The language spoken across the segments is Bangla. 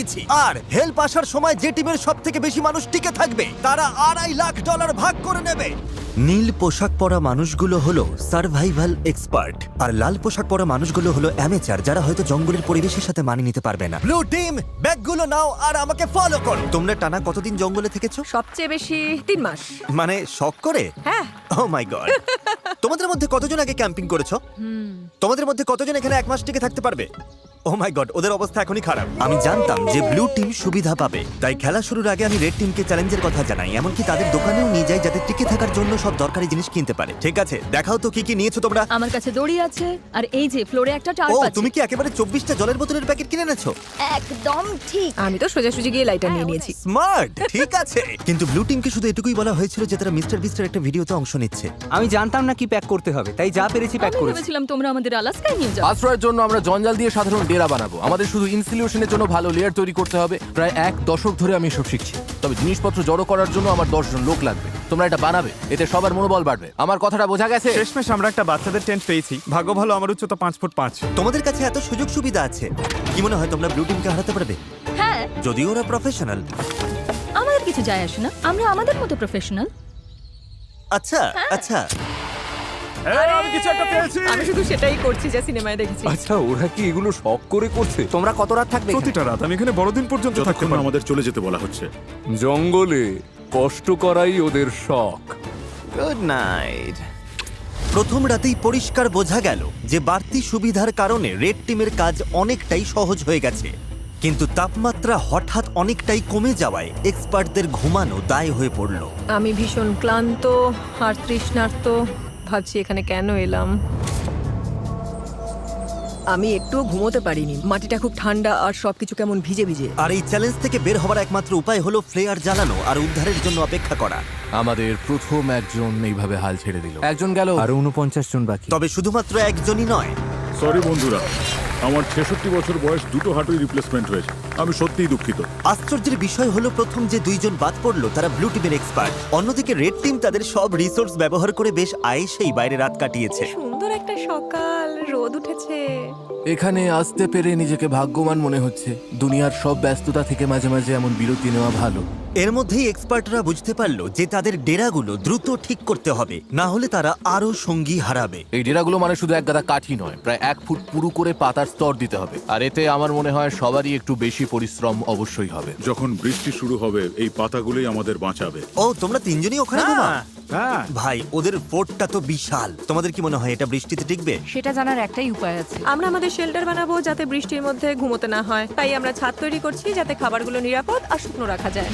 দিয়েছি। আর হেল্প আসার সময় যে টিমের সব থেকে বেশি মানুষ টিকে থাকবে তারা $2.5 লাখ ভাগ করে নেবে। নীল পোশাক পরা মানুষগুলো হলো সার্ভাইভাল এক্সপার্ট, আর লাল পোশাক পরা মানুষগুলো হলো অ্যামেচার, যারা হয়তো জঙ্গলের পরিবেশের সাথে মানিয়ে নিতে পারবে না। ব্লু টিম, ব্যাগগুলো নাও আর আমাকে ফলো করো। তোমরা টানা কতদিন জঙ্গলে থেকেছো? সবচেয়ে বেশি 3 মাস। মানে শখ করে? হ্যাঁ। ও মাই গড। তোমাদের মধ্যে কতজন আগে ক্যাম্পিং করেছো? তোমাদের মধ্যে কতজন এখানে 1 মাস টিকে থাকতে পারবে? ও মাই গড, ওদের অবস্থা এখনই খারাপ। আমি জানতাম যে ব্লু টিম সুবিধা পাবে, তাই খেলা শুরুর আগে আমি রেড টিমকে চ্যালেঞ্জের কথা জানাই, এমনকি তাদের দোকানেও নিয়ে যাই যাতে টিকে থাকার জন্য সব দরকারি জিনিস কিনতে পারে। ঠিক আছে, দেখাও তো কি কি নিয়েছো তোমরা। আমার কাছে দড়ি আছে আর এই যে ফ্লোরে একটা ও, টার্প আছে। তুমি কি একেবারে 24টা জলের বোতলের প্যাকেট কিনে এনেছো? একদম ঠিক। আমি তো সোজাসুজি গিয়ে লাইটার নিয়ে নিয়েছি। স্মার্ট, ঠিক আছে। কিন্তু ব্লু টিমকে শুধু এটুকুই বলা হয়েছিল যে তারা মিস্টার বিস্টের একটা ভিডিওতে অংশ নিচ্ছে। আমি জানতাম না কি প্যাক করতে হবে, তাই যা পেরেছি প্যাক আমি করেছি। ভেবেছিলাম তোমরা আমাদের আলাস্কায় নিয়ে যাও। আশ্রয়ের জন্য আমরা জঞ্জাল দিয়ে সাধারণ ডেরা বানাবো। আমাদের শুধু ইনসিলিউশনের জন্য ভালো লেয়ার তৈরি করতে হবে। প্রায় 1 দশক ধরে আমি এসব শিখছি, তবে জিনিসপত্র জড়ো করার জন্য আমার 10 জন লোক লাগবে। তোমরা এটা বানাবে, এতে সবার মনোবল বাড়বে। আমার কথাটা বোঝা গেছে? শেষমেশ আমরা একটা বাচ্চাদের টেন্ট পেয়েছি। ভাগ্য ভালো আমার উচ্চতা 5 ফুট 5। তোমাদের কাছে এত সুযোগ সুবিধা আছে, কি মনে হয় তোমরা ব্লু টিমকে হারাতে পারবে? হ্যাঁ, যদিও ওরা প্রফেশনাল। আমাদের কিছু যায় আসে না, আমরা আমাদের মতো প্রফেশনাল। আচ্ছা আচ্ছা, আমি কিছু একটা পেয়েছি। আমি শুধু সেটাই করছি যা সিনেমায় দেখেছি। আচ্ছা, ওরা কি এগুলো শখ করে করছে? তোমরা কত রাত থাকবে এখানে? প্রতিটা রাত আমি এখানে বড়দিন পর্যন্ত থাকতে যতক্ষণ পারবো। আমাদের চলে যেতে বলা হচ্ছে। জঙ্গলে কষ্ট করাই ওদের শখ। Good night. প্রথম রাতেই পরিষ্কার বোঝা গেল যে বাড়তি সুবিধার কারণে রেড টিমের কাজ অনেকটাই সহজ হয়ে গেছে। কিন্তু তাপমাত্রা হঠাৎ অনেকটাই কমে যাওয়ায় এক্সপার্টদের ঘুমানো দায় হয়ে পড়ল। আমি ভীষণ ক্লান্ত আর তৃষ্ণার্ত, ভাবছি এখানে কেন এলাম। আমি একটুও ঘুমোতে পারিনি, মাটিটা খুব ঠান্ডা আর সবকিছু কেমন ভিজে ভিজে। আর এই চ্যালেঞ্জ থেকে বের হওয়ার একমাত্র উপায় হলো ফ্লেয়ার জ্বালানো আর উদ্ধারের জন্য অপেক্ষা করা। আমাদের প্রথম একজন এইভাবে হাল ছেড়ে দিল, একজন গেল। আরো 49 জন বাকি। তবে শুধুমাত্র একজনই নয়। সরি বন্ধুরা, আমার 66 বছর বয়স, দুটো হাঁটুই রিপ্লেসমেন্ট হয়েছে। আমি সত্যিই দুঃখিত। আশ্চর্যের বিষয় হলো প্রথম যে 2 জন বাদ পড়লো তারা ব্লু টিমের এক্সপার্ট। অন্যদিকে রেড টিম তাদের সব রিসোর্স ব্যবহার করে বেশ আয়েসেই বাইরে রাত কাটিয়েছে। সুন্দর একটা সকাল, রোদ উঠেছে। এখানে আসতে পেরে নিজেকে ভাগ্যবান মনে হচ্ছে। দুনিয়ার সব ব্যস্ততা থেকে মাঝে মাঝে এমন বিরতি নেওয়া ভালো। এর মধ্যেই এক্সপার্টরা বুঝতে পারলো যে তাদের ডেরাগুলো দ্রুত ঠিক করতে হবে, না হলে তারা আরো সঙ্গী হারাবে। এই ডেরাগুলো মানে শুধু এক গাদা কাঠি নয়, প্রায় 1 ফুট পুরু করে পাতার স্তর দিতে হবে। আর এতে আমার মনে হয় সবারই একটু বেশি পরিশ্রম অবশ্যই হবে। যখন বৃষ্টি শুরু হবে এই পাতাগুলোই আমাদের বাঁচাবে। ও, তোমরা 3 জনই ওখানে ঘুমাও? হ্যাঁ, ভাই, ওদের ফোর্টটা তো বিশাল। তোমাদের কি মনে হয় এটা বৃষ্টিতে টিকবে? সেটা জানার একটাই উপায় আছে। আমরা আমাদের শেল্টার বানাবো যাতে বৃষ্টির মধ্যে ঘুমোতে না হয়। তাই আমরা ছাদ তৈরি করছি যাতে খাবারগুলো নিরাপদ আর শুকনো রাখা যায়।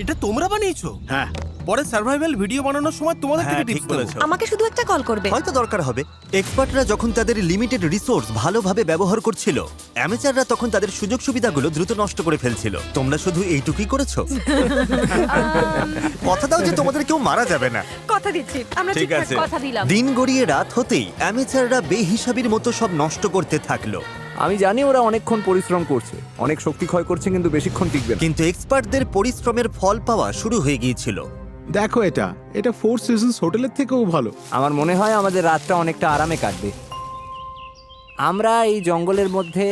এটা তোমরা বানিয়েছো? হ্যাঁ, পরে সার্ভাইভাল ভিডিও বানানোর সময় তোমাদের থেকে হ্যাঁ, ঠিক টিপস দেবো। বলেছো। আমাকে শুধু একটা কল করবে। হয়তো দরকার হবে। এক্সপার্টরা যখন তাদের লিমিটেড রিসোর্স ভালোভাবে ব্যবহার করছিল, অ্যামেচাররা তখন তাদের সুযোগ সুবিধাগুলো দ্রুত নষ্ট করে ফেলছিল। তোমরা শুধু এইটুকুই করেছো। কথা দাও যে তোমাদের কেউ মারা যাবে না। কথা দিচ্ছি আমরা ঠিক ঠিকঠাক আছে। কথা দিলাম। দিন গড়িয়ে রাত হতেই অ্যামেচাররা বেহিসাবির মতো সব নষ্ট করতে থাকলো। আমি জানি ওরা অনেকক্ষণ পরিশ্রম করছে, অনেক শক্তি ক্ষয় করছে, কিন্তু বেশিক্ষণ টিকবে না। কিন্তু এক্সপার্টদের পরিশ্রমের ফল পাওয়া শুরু হয়ে গিয়েছিল। দেখো এটা 4 সিজনস হোটেলের থেকেও ভালো। আমার মনে হয় আমাদের রাতটা অনেকটা আরামে কাটবে। আমরা এই জঙ্গলের মধ্যে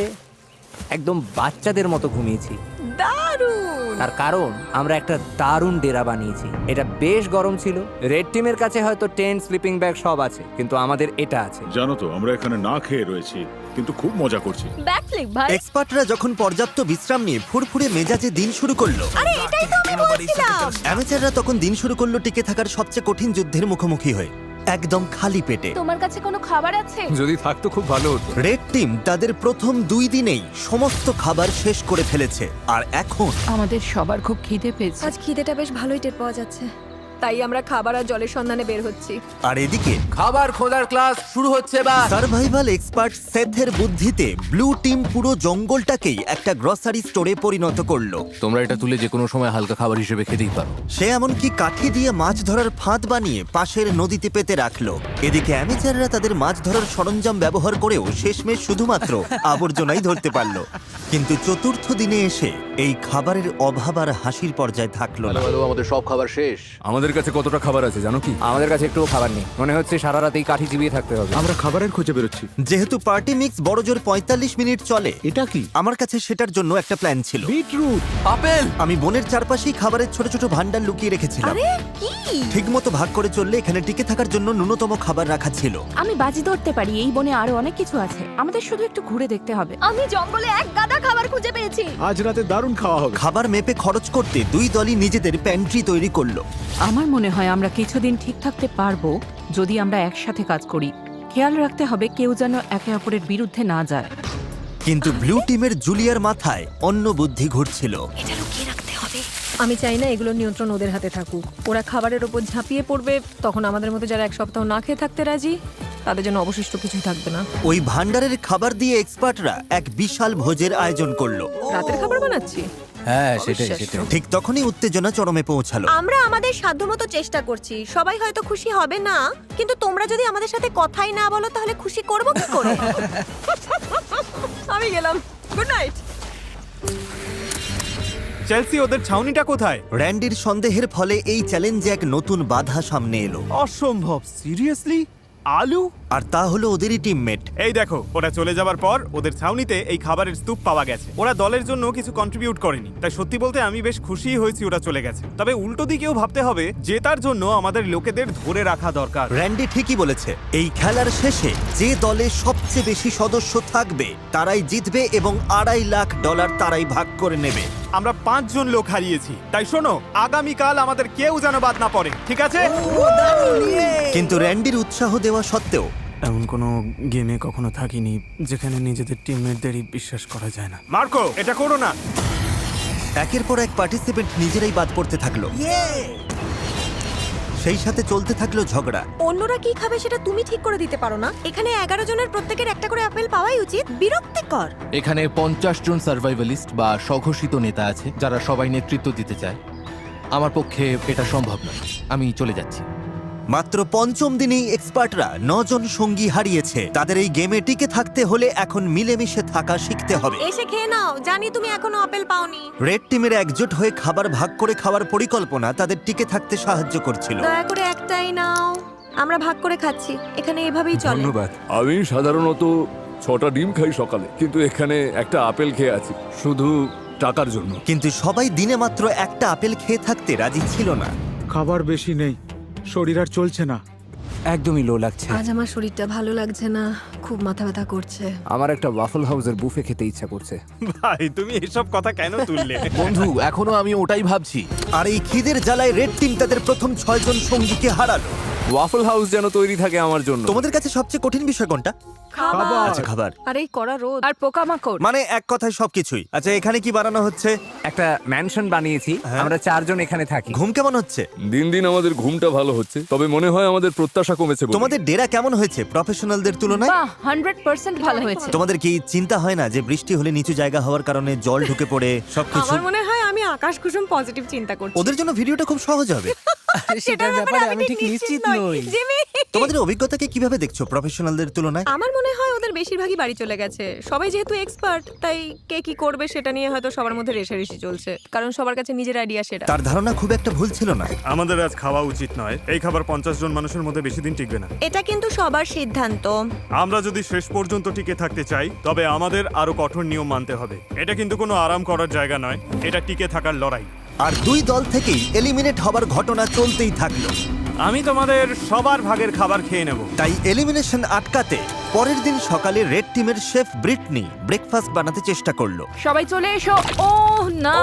একদম বাচ্চাদের মতো ঘুমিয়েছি। দারুণ। তার কারণ আমরা একটা দারুণ ডেরা বানিয়েছি। এটা বেশ গরম ছিল। রেড টিমের কাছে হয়তো টেন্ট, স্লিপিং ব্যাগ সব আছে, কিন্তু আমাদের এটা আছে। জানো তো, আমরা এখানে না খেয়ে রয়েছি কিন্তু খুব মজা করছি। ব্যাকফ্লিপ ভাই। এক্সপার্টরা যখন পর্যাপ্ত বিশ্রাম নিয়ে ফুরফুরে মেজাজে দিন শুরু করলো, আরে এটাই তো আমি বলছিলাম। অ্যামেচাররা তখন দিন শুরু করলো টিকে থাকার সবচেয়ে কঠিন যুদ্ধের মুখোমুখি হয়ে, একদম খালি পেটে। তোমার কাছে কোনো খাবার আছে? যদি থাকতো খুব ভালো হতো। রেড টিম তাদের প্রথম 2 দিনেই সমস্ত খাবার শেষ করে ফেলেছে, আর এখন আমাদের সবার খুব খিদে পেয়েছে। আজ খিদেটা বেশ ভালোই টের পাওয়া যাচ্ছে। তাই আমরা খাবার আর জলের সন্ধানে বের হচ্ছি। আর এদিকে খাবার খোঁজার ক্লাস শুরু হচ্ছে। বা সার্ভাইভাল এক্সপার্ট সেথের বুদ্ধিতে ব্লু টিম পুরো জঙ্গলটাকেই একটা গ্রসারি স্টোরে পরিণত করলো। তোমরা এটা তুলে যে কোনো সময় হালকা খাবার হিসেবে খেতেই পারো। সে এমনকি কাঠি দিয়ে মাছ ধরার ফাঁদ বানিয়ে পাশের নদীতে পেতে রাখলো। এদিকে অ্যামেচাররা তাদের মাছ ধরার সরঞ্জাম ব্যবহার করেও শেষমেশ শুধুমাত্র আবর্জনাই ধরতে পারলো। কিন্তু চতুর্থ দিনে এসে এই খাবারের অভাব আর হাসির পর্যায়ে থাকলো না। হ্যালো, আমাদের সব খাবার শেষ। আমাদের কাছে কতটা খাবার আছে জানো কি? আমাদের কাছে একটুও খাবার নেই, মনে হচ্ছে সারা রাতেই কাঠি চিবিয়ে থাকতে হবে। আমরা খাবারের খোঁজে বেরোচ্ছি। যেহেতু পার্টি মিক্স বড়জোর 45 মিনিট চলে, এটা কি? আমার কাছে সেটার জন্য একটা প্ল্যান ছিল। বিটরুট। আপেল। আমি বনের চারপাশেই খাবারের ছোট ছোট ভান্ডার লুকিয়ে রেখেছিলাম। আরে কি? ঠিকমতো ভাগ করে চললে এখানে টিকে থাকার জন্য ন্যূনতম খাবার রাখা ছিল। আমি বাজি ধরতে পারি এই বনে আরো অনেক কিছু আছে, আমাদের শুধু একটু ঘুরে দেখতে হবে। আমি জঙ্গলে এক গাদা খাবার খুঁজে পেয়েছি। আজ রাতে দারুণ খাওয়া হবে। খাবার মেপে খরচ করতে দুই দলই নিজেদের প্যান্ট্রি তৈরি করলো। আমার মনে হয় আমরা কিছুদিন ঠিক থাকতে পারবো যদি আমরা একসাথে কাজ করি। খেয়াল রাখতে হবে কেউ যেন একে অপরের বিরুদ্ধে না যায়। কিন্তু ব্লু টিমের জুলিয়ার মাথায় অন্য বুদ্ধি ঘুরছিল। এটা লুকিয়ে রাখতে হবে। আমি চাই না এগুলোর নিয়ন্ত্রণ ওদের হাতে থাকুক। ওরা খাবারের ওপর ঝাঁপিয়ে পড়বে, তখন আমাদের মতো যারা এক সপ্তাহ না খেয়ে থাকতে রাজি তাদের জন্য অবশিষ্ট কিছুই থাকবে না। ওই ভান্ডারের খাবার দিয়ে এক্সপার্টরা এক বিশাল ভোজের আয়োজন করলো। রাতের খাবার বানাচ্ছি। হ্যাঁ, সেটাই অবিশ্বাস্য। সেটাই। ঠিক তখনই উত্তেজনা চরমে পৌঁছালো। আমরা আমাদের সাধ্যমতো চেষ্টা করছি। সবাই হয়তো খুশি হবে না, কিন্তু তোমরা যদি আমাদের সাথে কথাই না বলো তাহলে খুশি করব কি করে? আমি গেলাম, গুড নাইট। চেলসি, ওদের ছাউনিটা কোথায়? র্যান্ডির সন্দেহের ফলে এই চ্যালেঞ্জে এক নতুন বাধা সামনে এলো। অসম্ভব। সিরিয়াসলি? আলু? আর তা হলো ওদেরই টিমমেট। এই দেখো, ওরা চলে যাবার পর ওদের ছাউনিতে এই খাবারের স্তূপ পাওয়া গেছে। ওরা দলের জন্য কিছু কন্ট্রিবিউট করেনি, তাই সত্যি বলতে আমি বেশ খুশি হয়েছি ওরা চলে গেছে। তবে উল্টো দিকেও ভাবতে হবে, জেতার জন্য আমাদের লোকেদের ধরে রাখা দরকার। র্যান্ডি ঠিকই বলেছে। এই খেলার শেষে যে দলে সবচেয়ে বেশি সদস্য থাকবে তারাই জিতবে এবং $2.5 লাখ তারাই ভাগ করে নেবে। আমরা 5 জন লোক হারিয়েছি, তাই শোনো, আগামীকাল আমাদের কেউ যেন বাদ না পড়ে, ঠিক আছে? কিন্তু র্যান্ডির উৎসাহ দেওয়া সত্ত্বেও এমন কোনো গেমে কখনো থাকিনি যেখানে নিজেদের টিমমেটদেরই বিশ্বাস করা যায় না। মার্কো, এটা করো না। একের পর এক পার্টিসিপেন্ট নিজেরাই বাদ পড়তে থাকলো। সেই সাথে চলতে থাকলো ঝগড়া। অন্যরা কি খাবে সেটা তুমি ঠিক করে দিতে পারো না? এখানে 11 জনের প্রত্যেকের একটা করে আপেল পাওয়াই উচিত। বিরক্তিকর। এখানে 50 জন সার্ভাইভালিস্ট বা স্বঘোষিত নেতা আছে যারা সবাই নেতৃত্ব দিতে চায়। আমার পক্ষে এটা সম্ভব নয়, আমি চলে যাচ্ছি। মাত্র 5ম দিনেই এক্সপার্টরা 9 জন সঙ্গী হারিয়েছে। তাদের এই গেমে টিকে থাকতে হলে এখন মিলেমিশে থাকা শিখতে হবে। এসে খেয়ে নাও, জানি তুমি এখনো আপেল পাওনি। রেড টিমের একজোট হয়ে খাবার ভাগ করে খাওয়ার পরিকল্পনা তাদের টিকে থাকতে সাহায্য করছিল। দয়া করে একটাই নাও, আমরা ভাগ করে খাচ্ছি। এখানে এভাবেই চলে। ধন্যবাদ। আমি সাধারণত 6টা ডিম খাই সকালে, কিন্তু এখানে একটা আপেল খেয়ে আছি শুধু টাকার জন্য। কিন্তু সবাই দিনে মাত্র একটা আপেল খেয়ে থাকতে রাজি ছিল না। খাবার বেশি নেই, শরীর আর চলছে না। একদমই লো লাগছে। আজ আমার শরীরটা ভালো লাগছে না, খুব মাথা ব্যথা করছে। আমার একটা ওয়াফল হাউসের বুফে খেতে ইচ্ছা করছে। ভাই, তুমি এসব কথা কেন তুললে? বন্ধু, এখনো আমি ওটাই ভাবছি। আর এই খিদের জ্বালায় রেড টিম তাদের প্রথম 6 জন সঙ্গীকে হারালো। ওয়াফল হাউস যেন তৈরি থাকে আমার জন্য। তোমাদের কাছে সবচেয়ে কঠিন বিষয় কোনটা? খাবার। আচ্ছা, খাবার। আর এই কড়া রোদ। আর পোকামাকড়। মানে এক কথায় সবকিছুই। আচ্ছা, এখানে কি বানানো হচ্ছে? একটা ম্যানশন বানিয়েছি, আমরা 4 জন এখানে থাকি। ঘুম কেমন হচ্ছে? দিন দিন আমাদের ঘুমটা ভালো হচ্ছে, তবে মনে হয় আমাদের প্রত্যাশা কমেছে বলে। তোমাদের ডেরা কেমন হয়েছে প্রফেশনালদের তুলনায়? বাহ, 100% ভালো হয়েছে। তোমাদের কি চিন্তা হয় না যে বৃষ্টি হলে নিচু জায়গা হওয়ার কারণে জল ঢুকে পড়ে সবকিছু? আমার মনে হয় আমি আকাশ কুসুম পজিটিভ চিন্তা করছি। ওদের জন্য ভিডিওটা খুব সহজ হবে। সেটার ব্যাপারে আমি ঠিক নিশ্চিত নই। জিমি, তোমাদের অভিজ্ঞতাকে কিভাবে দেখছো প্রফেশনালদের তুলনায়? আমার মনে হয় ওদের বেশিরভাগই বাড়ি চলে গেছে। সবাই যেহেতু এক্সপার্ট, তাই কে কি করবে সেটা নিয়ে হয়তো সবার মধ্যে রেষারেষি চলছে, কারণ সবার কাছে নিজের আইডিয়া সেটা। তার ধারণা খুব একটা ভুল ছিল না। আমাদের আজ খাওয়া উচিত নয়। এই খাবার 50 জন মানুষের মধ্যে বেশি দিন টিকবে না। এটা কিন্তু সবার সিদ্ধান্ত। আমরা যদি শেষ পর্যন্ত টিকে থাকতে চাই, তবে আমাদের আরো কঠোর নিয়ম মানতে হবে। এটা কিন্তু কোনো আরাম করার জায়গা নয়, এটা টিকে থাকার লড়াই। আর দুই দল থেকেই এলিমিনেট হবার ঘটনা চলতেই থাকলো। আমি তোমাদের সবার ভাগের খাবার খেয়ে নেব। তাই এলিমিনেশন আটকাতে পরের দিন সকালে রেড টিমের শেফ ব্রিটনি ব্রেকফাস্ট বানাতে চেষ্টা করলো। সবাই চলে এসো। ওহ না,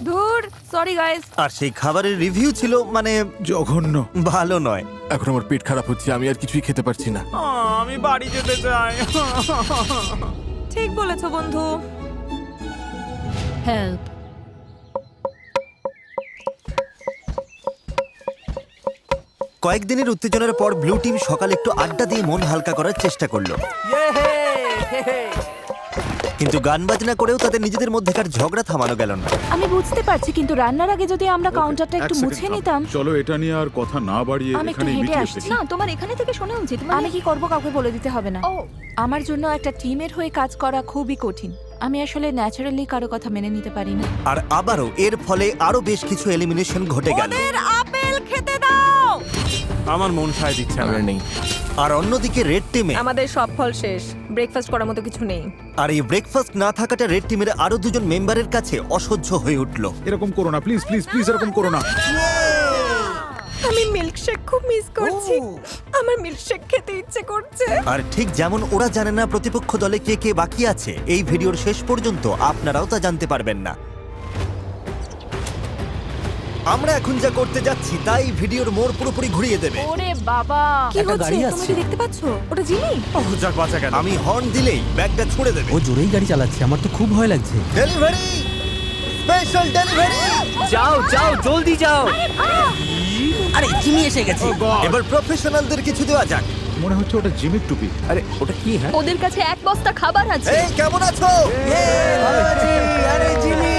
ধুর, সরি গাইস। আর সেই খাবারের রিভিউ ছিল মানে জঘন্য। ভালো নয়। এখন আমার পেট খারাপ হচ্ছে, আমি আর কিছুই খেতে পারছি না। আমি বাড়ি যেতে চাই। ঠিক বলেছো বন্ধু। হেল্প। কয়েকদিনের উত্তেজনার পর ব্লু টিম সকালে একটু আড্ডা দিয়ে মন হালকা করার চেষ্টা করলো। কিন্তু গান বাজনা করেও তাদের নিজেদের মধ্যেকার ঝগড়া থামানো গেল না। আমি বুঝতে পারছি, কিন্তু রান্নার আগে যদি আমরা কাউন্টারটা একটু এক মুছে সেকেন্ড, নিতাম। চলো এটা নিয়ে আর কথা না বাড়িয়ে আমি একটু এখানে হেঁটে মিটিয়ে আসছি। ফেলি। না, তোমার এখানে থেকে শোনা উচিত। আমি কি করব কাউকে বলে দিতে হবে না। আমার জন্য একটা টিমের হয়ে কাজ করা খুবই কঠিন। আমি আসলে ন্যাচারালি কারো কথা মেনে নিতে পারি না। আর আবারও এর ফলে আরো বেশ কিছু এলিমিনেশন ঘটে গেল। ওদের আপেল খেতে দাও। আমার মন সায় দিচ্ছে না। আমার নেই। আর অন্যদিকে রেড টিমে, আমাদের সব ফল শেষ, ব্রেকফাস্ট করার মতো কিছু নেই। আর এই ব্রেকফাস্ট না থাকাটা রেড টিমের আরো দুজন মেম্বারের কাছে অসহ্য হয়ে উঠলো। এরকম করো না প্লিজ প্লিজ প্লিজ, এরকম করো না। আমি মিল্কশেক খুব মিস করছি। আমার মিল্কশেক খেতে ইচ্ছে করছে। আর ঠিক যেমন ওরা জানে না প্রতিপক্ষ দলে কে কে বাকি আছে, এই ভিডিওর শেষ পর্যন্ত আপনারাও তা জানতে পারবেন না। আমরা এখন যা করতে যাচ্ছি তাই ভিডিওর মোড় পুরোপুরি ঘুরিয়ে দেবে। ওরে বাবা, কি হচ্ছে? তুমি কি দেখতে পাচ্ছ? ওটা জিমি। ওহ, যাক বাঁচা গেল। আমি হর্ন দিলেই ব্যাগটা ছুঁড়ে দেবে। জোরেই গাড়ি চালাচ্ছে, আমার তো খুব ভয় লাগছে। Delivery, special delivery. যাও যাও জলদি যাও। আরে জিমি এসে গেছে। এবার প্রফেশনালদের কিছু দেওয়া যাক। মনে হচ্ছে ওটা জিমির টুপি। আরে ওটা কি? হ্যাঁ ওদের কাছে এক বস্তা খাবার আছে। এই কেমন আছো? আরে জিমি,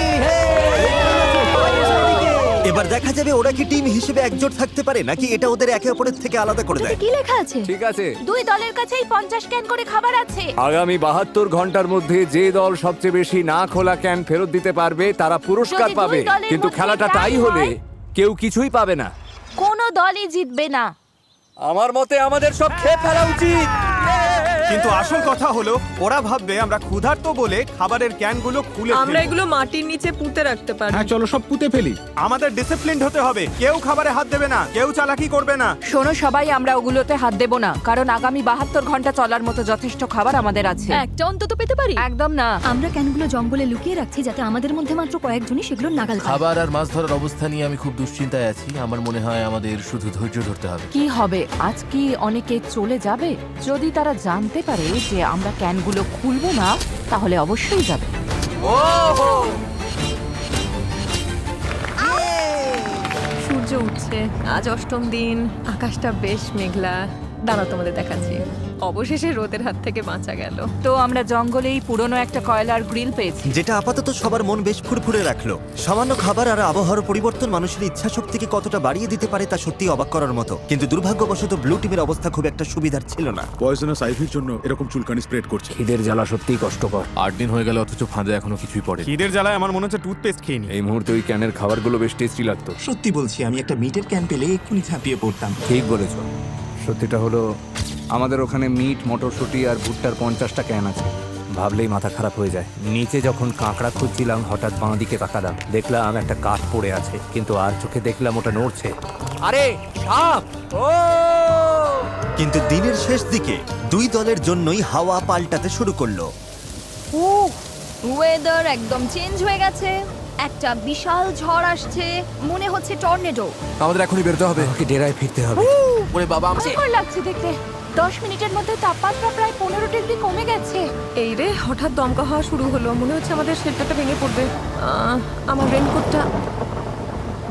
এবার দেখা যাবে ওরা কি টিম হিসেবে একজোট থাকতে পারে নাকি এটা ওদের একে অপরের থেকে আলাদা করে দেয়। কি লেখা আছে? ঠিক আছে। দুই দলের কাছেই 50 ক্যান করে খাবার আছে। আগামী 72 ঘন্টার মধ্যে যে দল সবচেয়ে বেশি না খোলা ক্যান ফেরত দিতে পারবে তারা পুরস্কার যদি দুই পাবে, দলের কিন্তু মধ্যে খেলাটা tie টাই হলে হয়, কেউ কিছুই পাবে না। কোনো দলই জিতবে না। আমার মতে আমাদের সব খেয়ে ফেলা উচিত। কিন্তু আসল কথা হলো ওরা ভাববে আমরা ক্ষুধার্ত বলে খাবারের ক্যানগুলো খুলে আমরা ফেলবো। এগুলো মাটির নিচে পুঁতে রাখতে পারি। হ্যাঁ চলো সব পুঁতে ফেলি। আমাদের ডিসিপ্লিনড হতে হবে। কেউ খাবারে হাত দেবে না, কেউ চালাকি করবে না। শোনো সবাই, আমরা ওগুলোতে হাত দেব না, কারণ আগামী 72 ঘন্টা চলার মতো যথেষ্ট খাবার আমাদের আছে। একটা অন্তত পেতে পারি। একদম না। আমরা ক্যানগুলো জঙ্গলে লুকিয়ে রাখছি যাতে আমাদের মধ্যে মাত্র কয়েকজনই সেগুলো নাগাল পায়। খাবার আর মাছ ধরার অবস্থা নিয়ে আমি খুব দুশ্চিন্তায় আছি। আমার মনে হয় আমাদের শুধু ধৈর্য ধরতে হবে। কি হবে আজ? কি অনেকে চলে যাবে? যদি তারা জানতে পারে যে আমরা ক্যানগুলো খুলবো না তাহলে অবশ্যই যাবে। সূর্য উঠছে, আজ অষ্টম দিন, আকাশটা বেশ মেঘলা। দাঁড়াও তোমাদের দেখাচ্ছি। অবশেষে রোদের হাত থেকে বাঁচা গেল। তো আমরা জঙ্গলেই পুরনো একটা কয়লার গ্রিল পেয়েছি। যেটা আপাতত সবার মন বেশ ফুরফুরে রাখলো। সামান্য খাবার আর আবহাওয়ার পরিবর্তন মানুষের ইচ্ছা শক্তিকে কতটা বাড়িয়ে দিতে পারে তা সত্যি অবাক করার মতো। কিন্তু দুর্ভাগ্যবশত ব্লু টিমের অবস্থা খুব একটা সুবিধার ছিল না। পয়জনাস আইভির জন্য এরকম চুলকানি স্প্রেড করছে। খিদের জ্বালা সত্যিই কষ্টকর। 8 দিন হয়ে গেল অথচ ফাঁদে এখনো কিছুই পড়ে। খিদের জ্বালায় আমার মনে হচ্ছে টুথপেস্ট খেয়ে নি। এই মুহূর্তে ওই ক্যানের খাবারগুলো বেশ টেস্টি লাগতো। সত্যি বলছি, আমি একটা মিটের ক্যান পেলে এক্ষুনি ঝাঁপিয়ে পড়তাম। ঠিক বলেছ। সত্যিটা হলো আমাদের ওখানে মিট, মটরশুঁটি আর ভুট্টার 50টা ক্যান আছে। ভাবলেই মাথা খারাপ হয়ে যায়। নিচে যখন কাঁকড়া খুঁজছিলাম হঠাৎ বাঁ দিকে তাকালাম, দেখলাম একটা কাঠ পড়ে আছে, কিন্তু আর চোখে দেখলাম ওটা নড়ছে। আরে সাপ! ও! কিন্তু দিনের শেষ দিকে দুই দলের জন্যই হাওয়া পাল্টাতে শুরু করলো। ওয়েদার একদম চেঞ্জ হয়ে গেছে। একটা বিশাল ঝড় আসছে, মনে হচ্ছে টর্নেডো। আমাদের এখনই বেরোতে হবে। আমাকে ডেরায় ফিরতে হবে। ওরে বাবা, ভয়ঙ্কর লাগছে দেখতে। 10 মিনিটের মধ্যে তাপমাত্রা প্রায় 15 ডিগ্রি কমে গেছে। এই রে, হঠাৎ দমকা হওয়া শুরু হলো। মনে হচ্ছে আমাদের শেল্টারটা ভেঙে পড়বে। আমার রেনকোটটা,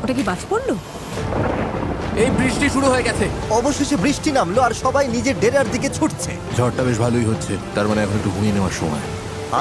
ওটা কি বাজ পড়লো? এই বৃষ্টি শুরু হয়ে গেছে। অবশেষে বৃষ্টি নামলো আর সবাই নিজের ডেরার দিকে ছুটছে। ঝড়টা বেশ ভালোই হচ্ছে, তার মানে এখন একটু ঘুমিয়ে নেওয়ার সময়।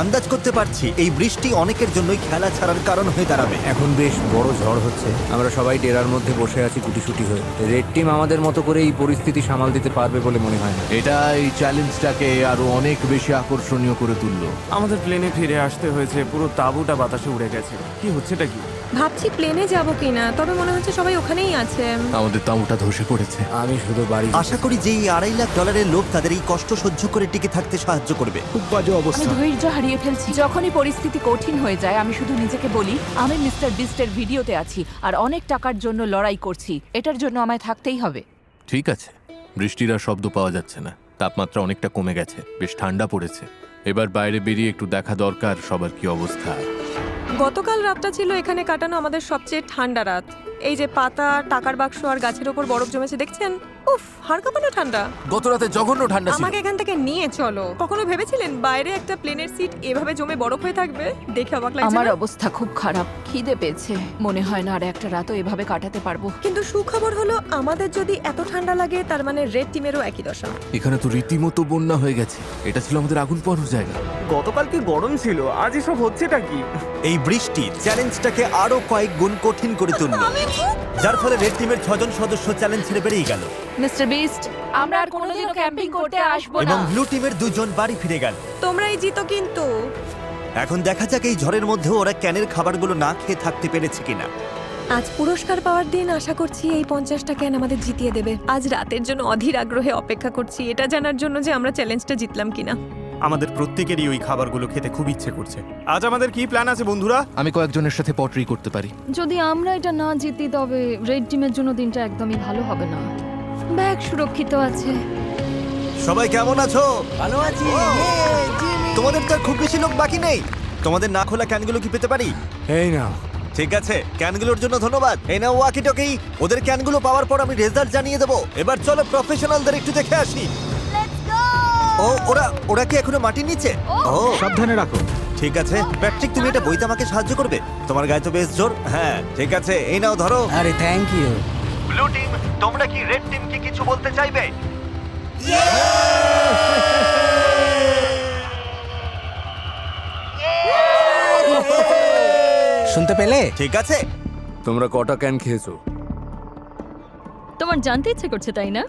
আন্দাজ করতে পারছি এই বৃষ্টি অনেকের জন্যই খেলা ছাড়ার কারণ হয়ে দাঁড়াবে। এখন বেশ বড় ঝড় হচ্ছে। আমরা সবাই ডেরার মধ্যে বসে আছি গুটিসুটি হয়ে। রেড টিম আমাদের মতো করে এই পরিস্থিতি সামাল দিতে পারবে বলে মনে হয় না। এটা এই চ্যালেঞ্জটাকে আরো অনেক বেশি আকর্ষণীয় করে তুললো। আমাদের প্লেনে ফিরে আসতে হয়েছে, পুরো তাঁবুটা বাতাসে উড়ে গেছে। কি হচ্ছেটা কি? ভাবছি প্লেনে যাব কিনা, তবে মনে হচ্ছে সবাই ওখানেই আছে। আমাদের তাঁবুটা ধসে পড়েছে। আমি শুধু বাড়ি আশা করি যে এই $2.5 লাখ লোক তাদের এই কষ্ট সহ্য করে টিকে থাকতে সাহায্য করবে। খুব বাজে আমি অবস্থা। ধৈর্য হারিয়ে ফেলছি। যখনই পরিস্থিতি কঠিন হয়ে যায় আমি শুধু নিজেকে বলি আমি মিস্টার বিস্টের ভিডিওতে আছি আর অনেক টাকার জন্য লড়াই করছি। এটার জন্য আমায় থাকতেই হবে। ঠিক আছে, বৃষ্টির আর শব্দ পাওয়া যাচ্ছে না, তাপমাত্রা অনেকটা কমে গেছে, বেশ ঠান্ডা পড়েছে। এবার বাইরে বেরিয়ে একটু দেখা দরকার সবার কি অবস্থা। গতকাল রাতটা ছিল এখানে কাটানো আমাদের সবচেয়ে ঠান্ডা রাত। এই যে পাতা, টাকার বাক্স আর গাছের ওপর বরফ জমেছে দেখছেন? উফ, হাড় কাঁপানো ঠান্ডা। গত রাতে জঘন্য ঠান্ডা ছিল। আমাকে এখান থেকে নিয়ে চলো। কখনো ভেবেছিলেন বাইরে একটা প্লেনের সিট এভাবে জমে বরফ হয়ে থাকবে? দেখে অবাক লাগছে আমার না? অবস্থা খুব খারাপ, খিদে পেয়েছে। মনে হয় না আর একটা রাতও এভাবে কাটাতে পারবো। কিন্তু সুখবর হলো আমাদের যদি এত ঠান্ডা লাগে তার মানে রেড টিমেরও একই দশা। এখানে তো রীতিমতো বন্যা হয়ে গেছে। এটা ছিল আমাদের আগুন পোহানোর জায়গা। গতকাল কি গরম ছিল, আজ এসব হচ্ছেটা কি? এই বৃষ্টি চ্যালেঞ্জটাকে আরো কয়েক গুণ কঠিন করে তুলল, যার ফলে রেড টিমের 6 জন সদস্য চ্যালেঞ্জ ছেড়ে বেরিয়ে গেল মিস্টার বিস্ট, আমরা আর কোনোদিনও ক্যাম্পিং করতে আসবো এবং না। ব্লু টিমের 2 জন বাড়ি ফিরে গেল। তোমরাই জিতো কিন্তু। এখন দেখা যাক এই ঝড়ের মধ্যে ওরা ক্যানের খাবারগুলো না খেয়ে থাকতে পেরেছে কিনা। আজ পুরস্কার পাওয়ার দিন, আশা করছি এই 50টা ক্যান আমাদের জিতিয়ে দেবে। আজ রাতের জন্য অধীর আগ্রহে অপেক্ষা করছি, এটা জানার জন্য যে আমরা চ্যালেঞ্জটা জিতলাম কিনা। আমাদের প্রত্যেকেরই ওই খাবারগুলো খেতে খুব ইচ্ছে করছে। আজ আমাদের কি প্ল্যান আছে বন্ধুরা? আমি কয়েকজনের সাথে পটরি করতে পারি। যদি আমরা এটা না জিতি তবে রেড টিমের জন্য দিনটা একদমই ভালো হবে না। ব্যাগ সুরক্ষিত আছে। সবাই কেমন আছো? ভালো আছি। তোমাদের তো আর খুব বেশি লোক বাকি নেই। তোমাদের না খোলা ক্যানগুলো কি পেতে পারি? এই না, ঠিক আছে, ক্যানগুলোর জন্য ধন্যবাদ। এই নাও ওয়াকি টকি। ওদের ক্যানগুলো পাওয়ার পর আমি রেজাল্ট জানিয়ে দেবো। এবার চলো প্রফেশনালদের একটু দেখে আসি। ও ওরা কি এখনো মাটির নিচে? ও সাবধানে রাখো। ঠিক আছে প্যাট্রিক, তুমি এটা বইতে আমাকে সাহায্য করবে? তোমার গায়ে তো বেশ জোর। হ্যাঁ ঠিক আছে, এই নাও ধরো। আরে থ্যাংক ইউ। ব্লু টিম, তোমরা কি রেড টিমকে কিছু বলতে চাইবে? শুনতে পেলে? ঠিক আছে। তোমরা কটা ক্যান খেয়েছো? তোমার জানতে ইচ্ছে করছে তাই না?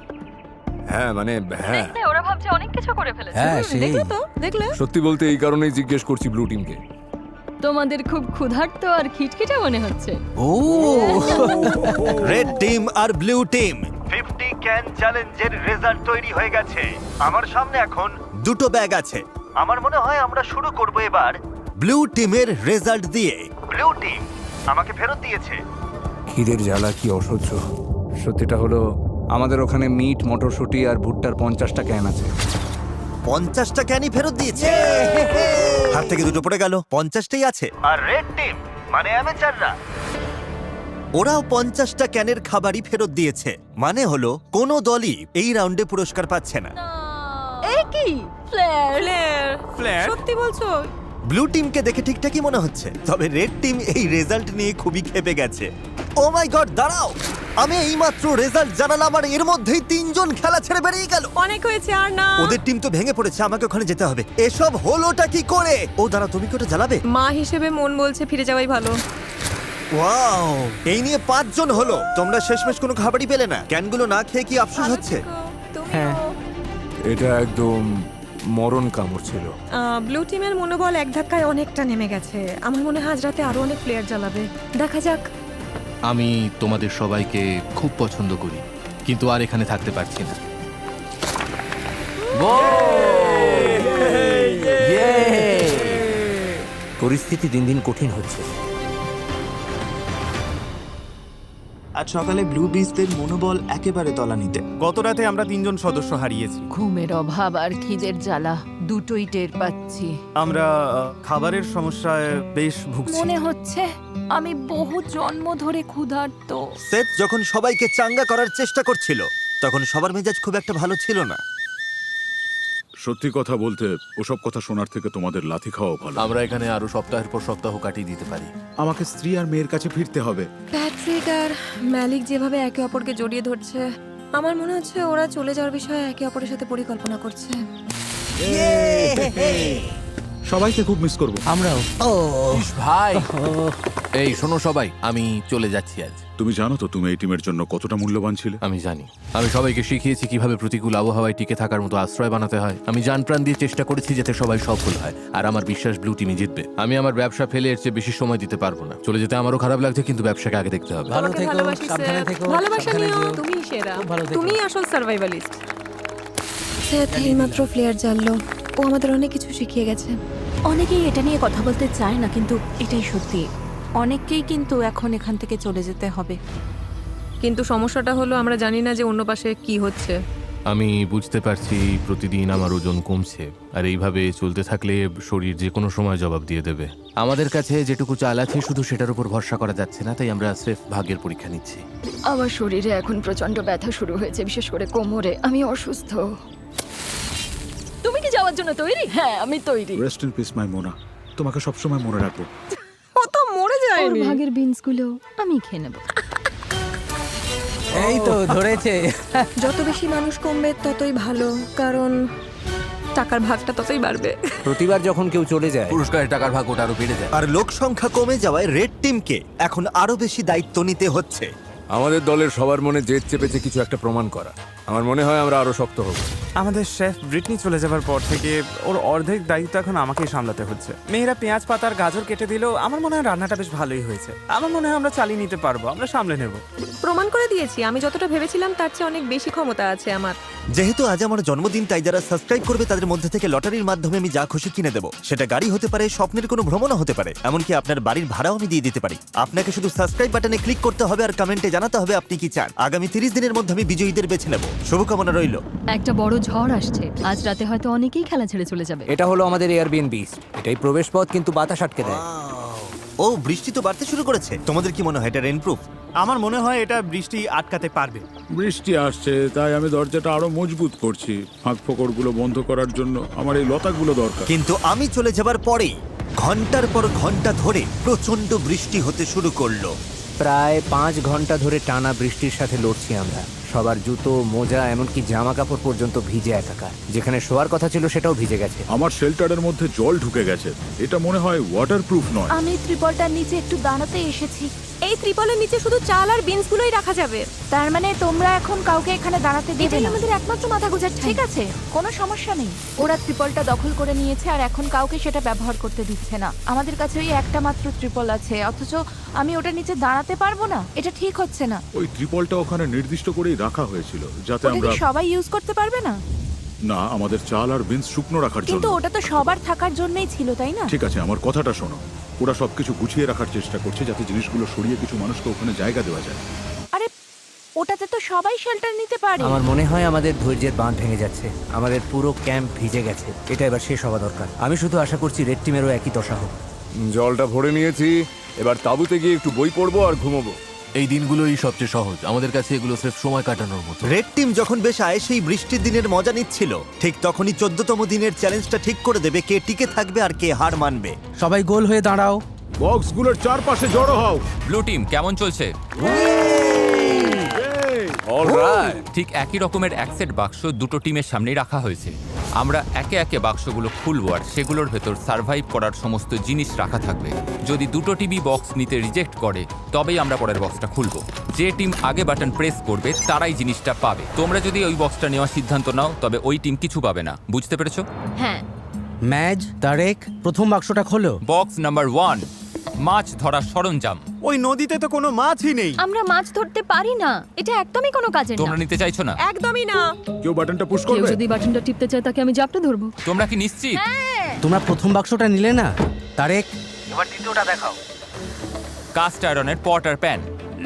হ্যাঁ মানে হ্যাঁ, ওরা ভাবছে অনেক কিছু করে ফেলেছে। হ্যাঁ সেই। দেখলে তো, দেখলে? সত্যি বলতে এই কারণেই জিজ্ঞেস করছি ব্লু টিমকে। তোমাদের খুব ক্ষুধার্ত আর খিটখিটে মনে হচ্ছে। ও রেড টিম আর ব্লু টিম 50 ক্যান চ্যালেঞ্জের রেজাল্ট তৈরি হয়ে গেছে। আমার সামনে এখন দুটো ব্যাগ আছে। আমার মনে হয় আমরা শুরু করব এবার ব্লু টিমের রেজাল্ট দিয়ে। ব্লু টিম আমাকে ফেরত দিয়েছে। খিদের জ্বালা কি অসহ্য। সত্যিটা হলো আমাদের ওখানে মিট, মটরশুঁটি আর ভুট্টার 50টা ক্যান আছে। 50টা ক্যানই ফেরত দিয়েছে। হাত থেকে দুটো পড়ে গেল, 50টাই আছে। আর রেড টিম মানে অ্যামেচাররা, ওরাও 50টা ক্যানের খাবারই ফেরত দিয়েছে। মানে হলো কোনো দলই এই রাউন্ডে পুরস্কার পাচ্ছে না। এই কি ফ্লেয়ার? ফ্ল্যাট? সত্যি বলছো? ব্লু টিমকে দেখে ঠিকঠাকই মনে হচ্ছে, তবে রেড টিম এই রেজাল্ট নিয়ে খুবই ক্ষেপে গেছে। ও মাই গড, দাঁড়াও, আমি এইমাত্র রেজাল্ট জানালাম আর এর মধ্যেই 3 জন খেলা ছেড়ে বেরিয়ে গেল। অনেক হয়েছে, আর না। ওদের টিম তো ভেঙে পড়েছে, আমাকে ওখানে যেতে হবে। এসব হলোটা কি করে? ও দাঁড়া, তুমি কি ওটা জ্বালাবে? মা হিসেবে মন বলছে ফিরে যাওয়াই ভালো। ওয়াও, এই নিয়ে 5 জন হলো। তোমরা শেষমেশ কোনো খাবারই পেলে না। ক্যানগুলো না খেয়ে কি আফসোস হচ্ছে? হ্যাঁ। এটা একদম মরণ কামড় ছিল। ব্লু টিমের মনোবল এক ধাক্কায় অনেকটা নেমে গেছে। আমার মনে হয় আজ রাতে আরো অনেক প্লেয়ার জ্বালাবে। দেখা যাক। আমি তোমাদের সবাইকে খুব পছন্দ করি, কিন্তু আর এখানে থাকতে পারছি না। পরিস্থিতি দিন দিন কঠিন হচ্ছে। আজ সকালে ব্লু বিস্টদের মনোবল একেবারে তলানিতে। গত রাতে আমরা 3 জন সদস্য হারিয়েছি। ঘুমের অভাব আর খিদের জ্বালা দুটোই টের পাচ্ছি। আমরা খাবারের সমস্যায় বেশ ভুগছি। মনে হচ্ছে আমি বহু জন্ম ধরে ক্ষুধার্ত। সেথ যখন সবাইকে চাঙ্গা করার চেষ্টা করছিল, তখন সবার মেজাজ খুব একটা ভালো ছিল না। সত্যি কথা বলতে ওসব কথা শোনার থেকে তোমাদের লাথি খাওয়া ভালো। আমরা এখানে আরো সপ্তাহের পর সপ্তাহ কাটিয়ে দিতে পারি। আমাকে স্ত্রী আর মেয়ের কাছে ফিরতে হবে। প্যাট্রিক আর ম্যালিক যেভাবে একে অপরকে জড়িয়ে ধরছে, আমার মনে হচ্ছে ওরা চলে যাওয়ার বিষয়ে একে অপরের সাথে পরিকল্পনা করছে। সবাইকে খুব মিস করব। আমরাও। ইস ভাই, এই শোনো সবাই, আমি চলে যাচ্ছি আজ। তুমি জানো তো তুমি এই টিমের জন্য কতটা মূল্যবান ছিলে। আমি জানি, আমি সবাইকে শিখিয়েছি কিভাবে প্রতিকূল আবহাওয়ায় টিকে থাকার মতো আশ্রয় বানাতে হয়। আমি জান প্রাণ দিয়ে চেষ্টা করেছি যাতে সবাই সফল হয়, আর আমার বিশ্বাস ব্লু টিমই জিতবে। আমি আমার ব্যবসা ফেলে এর চেয়ে বেশি সময় দিতে পারবো না। চলে যেতে আমারও খারাপ লাগছে, কিন্তু ব্যবসাকে আগে দেখতে হবে। ভালো তোমাকে থেকো, ভালোবাসি, সাবধানে সেথ। থেকো, ভালোবাসা সাবধানে নিও। যেও। তুমিই সেরা। খুব ভালো থেকো। তুমিই আসল সার্ভাইভালিস্ট। সেথ এইমাত্র প্লেয়ার জানলো। ও আমাদের অনেক কিছু শিখিয়ে গেছে। অনেকেই এটা নিয়ে কথা বলতে চায় না, কিন্তু এটাই সত্যি। অনেককেই কিন্তু এখন এখান থেকে চলে যেতে হবে। কিন্তু সমস্যাটা হলো আমরা জানি না যে অন্য পাশে কি হচ্ছে। আমি বুঝতে পারছি প্রতিদিন আমার ওজন কমছে, আর এইভাবে চলতে থাকলে শরীর যে কোনো সময় জবাব দিয়ে দেবে। আমাদের কাছে যেটুকু চাল আছে শুধু সেটার উপর ভরসা করা যাচ্ছে না, তাই আমরা স্রেফ ভাগ্যের পরীক্ষা নিচ্ছি। আমার শরীরে এখন প্রচন্ড ব্যথা শুরু হয়েছে, বিশেষ করে কোমরে। আমি অসুস্থ। তুমি কি যাওয়ার জন্য তৈরি? হ্যাঁ, আমি তৈরি। রেস্ট ইন পিস মাই মোনা, তোমাকে সবসময় মনে রাখবো। ও তো মরে ওর যায়নি। ভাগের বিনসগুলো আমি খেয়ে নেব। এই তো ধরেছে। যত বেশি মানুষ কমবে ততই ভালো, কারণ টাকার ভাগটা ততই বাড়বে। প্রতিবার যখন কেউ চলে যায়, পুরস্কারের টাকার ভাগ ওটা আরো বেড়ে যায়। আর লোক সংখ্যা কমে যাওয়ায় রেড টিমকে এখন আরো বেশি দায়িত্ব নিতে হচ্ছে। আমাদের দলের সবার মনে জেদ চেপেছে কিছু একটা প্রমাণ করা। আমার মনে হয় আমরা আরো শক্ত হব। আমাদের শেফ ব্রিটনি চলে যাবার পর থেকে ওর অর্ধেক দায়িত্ব এখন আমাকেই সামলাতে হচ্ছে। মেয়েরা পেঁয়াজ পাতার গাজর কেটে দিলেও আমার মনে হয় রান্নাটা বেশ ভালোই হয়েছে। আমার মনে হয় আমরা চালিয়ে নিতে পারবো, আমরা সামলে নেব। প্রমাণ করে দিয়েছি আমি যতটা ভেবেছিলাম তার চেয়ে অনেক বেশি ক্ষমতা আছে আমার। যেহেতু আজ আমার জন্মদিন, তাই যারা সাবস্ক্রাইব করবে তাদের মধ্যে থেকে লটারির মাধ্যমে আমি যা খুশি কিনে দেবো। সেটা গাড়ি হতে পারে, স্বপ্নের কোনো ভ্রমণও হতে পারে, এমনকি আপনার বাড়ির ভাড়াও আমি দিয়ে দিতে পারি। আপনাকে শুধু সাবস্ক্রাইব বাটনে ক্লিক করতে হবে আর কমেন্টে জানাতে হবে আপনি কি চান। আগামী 30 দিনের মধ্যে আমি বিজয়ীদের বেছে নেব। শুভকামনা রইল। একটা বড় ঝড় আসছে, আজ রাতে হয়তো অনেকেই খেলা ছেড়ে চলে যাবে। এটা হলো আমাদের এয়ারবিএনবি। এটাই প্রবেশ পথ, কিন্তু বাতাস আটকে দেয়। ও, বৃষ্টি তো বাড়তে শুরু করেছে। তোমাদের কি মনে হয় এটা রেইনপ্রুফ? আমার মনে হয় এটা বৃষ্টি আটকাতে পারবে। বৃষ্টি আসছে, তাই আমি দরজাটা আরো মজবুত করছি। ফাঁক ফোকরগুলো বন্ধ করার জন্য আমার এই লতাগুলো দরকার। কিন্তু আমি চলে যাবার পরেই ঘন্টার পর ঘন্টা ধরে প্রচন্ড বৃষ্টি হতে শুরু করলো। প্রায় 5 ঘন্টা ধরে টানা বৃষ্টির সাথে লড়ছি আমরা। সবার জুতো, মোজা, এমনকি জামা কাপড় পর্যন্ত ভিজে একাকার। যেখানে শোয়ার কথা ছিল সেটাও ভিজে গেছে। আমার শেল্টারের মধ্যে জল ঢুকে গেছে। এটা মনে হয় ওয়াটারপ্রুফ নয়। আমি ত্রিপলটার নিচে একটু দাঁড়াতে এসেছি। এই ত্রিপলের নিচে শুধু চাল আর বিনস গুলোই রাখা যাবে। তার মানে তোমরা এখন কাউকে এখানে দাঁড়াতে দেবে এটাই না? আমাদের একমাত্র মাথা গোঁজার ঠাঁই। ঠিক আছে, কোনো সমস্যা নেই। ওরা ত্রিপলটা দখল করে নিয়েছে আর এখন কাউকে সেটা ব্যবহার করতে দিচ্ছে না। আমাদের কাছে ওই একটা মাত্র ত্রিপল আছে, অথচ আমি ওটার নিচে দাঁড়াতে পারবো না। এটা ঠিক হচ্ছে না। ওই ত্রিপলটা ওখানে নির্দিষ্ট করেই রাখা হয়েছিল যাতে ওটা আমরা কি সবাই ইউজ করতে পারবে না? না, আমাদের চাল আর বিনস শুকনো রাখার জন্য। কিন্তু ওটা তো সবার থাকার জন্যই ছিল, তাই না? ঠিক আছে, আমার কথাটা শোনো। ওরা সবকিছু গুছিয়ে রাখার চেষ্টা করছে যাতে জিনিসগুলো সরিয়ে কিছু মানুষকে ওখানে জায়গা দেওয়া যায়। আরে ওটাতে তো সবাই শেল্টার নিতে পারে। আমার মনে হয় আমাদের ধৈর্যের বাঁধ ভেঙে যাচ্ছে। আমাদের পুরো ক্যাম্প ভিজে গেছে। এটা এবার শেষ হওয়া দরকার। আমি শুধু আশা করছি রেড টিমেরও একই দশা হোক। জলটা ভরে নিয়েছি, এবার তাঁবুতে গিয়ে একটু বই পড়বো আর ঘুমোবো। এই দিনগুলোই সবচেয়ে সহজ, আমাদের কাছে এগুলো স্রেফ সময় কাটানোর মতো। রেড টিম যখন বেশ আয় সেই বৃষ্টির দিনের মজা নিচ্ছিল, ঠিক তখনই 14তম দিনের চ্যালেঞ্জটা ঠিক করে দেবে কে টিকে থাকবে আর কে হার মানবে। সবাই গোল হয়ে দাঁড়াও। বক্সগুলোর চারপাশে জড়ো হও। ব্লু টিম কেমন চলছে? অলরাইট। ঠিক একই রকমের এক সেট বাক্স দুটো টিমের সামনেই রাখা হয়েছে। আমরা একে একে বাক্সগুলো খুলবো আর সেগুলোর ভেতর সার্ভাইভ করার সমস্ত জিনিস রাখা থাকবে। যদি দুটো টিমই বক্স নিতে রিজেক্ট করে তবেই আমরা পরের বক্সটা খুলবো। যে টিম আগে বাটন প্রেস করবে তারাই জিনিসটা পাবে। তোমরা যদি ওই বক্সটা নেওয়ার সিদ্ধান্ত নাও তবে ওই টিম কিছু পাবে না। বুঝতে পেরেছো? হ্যাঁ। ম্যাজ, তারেক, প্রথম বাক্সটা খোলো। বক্স নাম্বার 1, মাছ ধরার সরঞ্জাম। ওই নদীতে তো কোনো মাছই নেই। আমরা মাছ ধরতে পারি না, এটা একদমই কোনো কাজের না। তোমরা নিতে চাইছো না? একদমই না। কেউ বাটনটা পুশ কেউ করবে? যদি বাটনটা টিপতে চায় তাকে আমি জাপটে ধরবো। তোমরা কি নিশ্চিত? তোমরা প্রথম বাক্সটা নিলে না? তারেক, এবার দ্বিতীয়টা দেখাও। কাস্ট আয়রনের পট আর প্যান।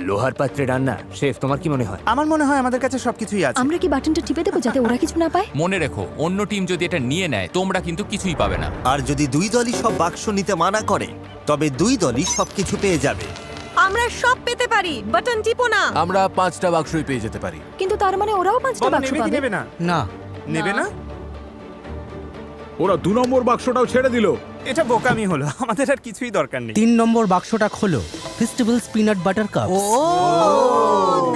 লোহার পাত্রে রান্না। শেফ, তোমার কি মনে হয়? আমার মনে হয় আমাদের কাছে সবকিছুই আছে। আমরা কি বাটনটা টিপে দেবো যাতে ওরা কিছু না পায়? মনে রেখো, অন্য টিম যদি এটা নিয়ে নেয় তোমরা কিন্তু কিছুই পাবে না। আর যদি দুই দলই সব বাক্স নিতে মানা করে তবে দুই দলই সবকিছু পেয়ে যাবে। আমরা সব পেতে পারি, বাটন টিপো না। আমরা 5টা বাক্সই পেয়ে যেতে পারি। কিন্তু তার মানে ওরাও 5টা বলো, বাক্স নেবে কি পাবে? নেবে না? না। নেবে না? ওরা 2 নম্বর বাক্সটাও ছেড়ে দিল। এটা বোকামি হলো, আমাদের আর কিছুই দরকার নেই। 3 নম্বর বাক্সটা খোলো। Festivals peanut butter cup.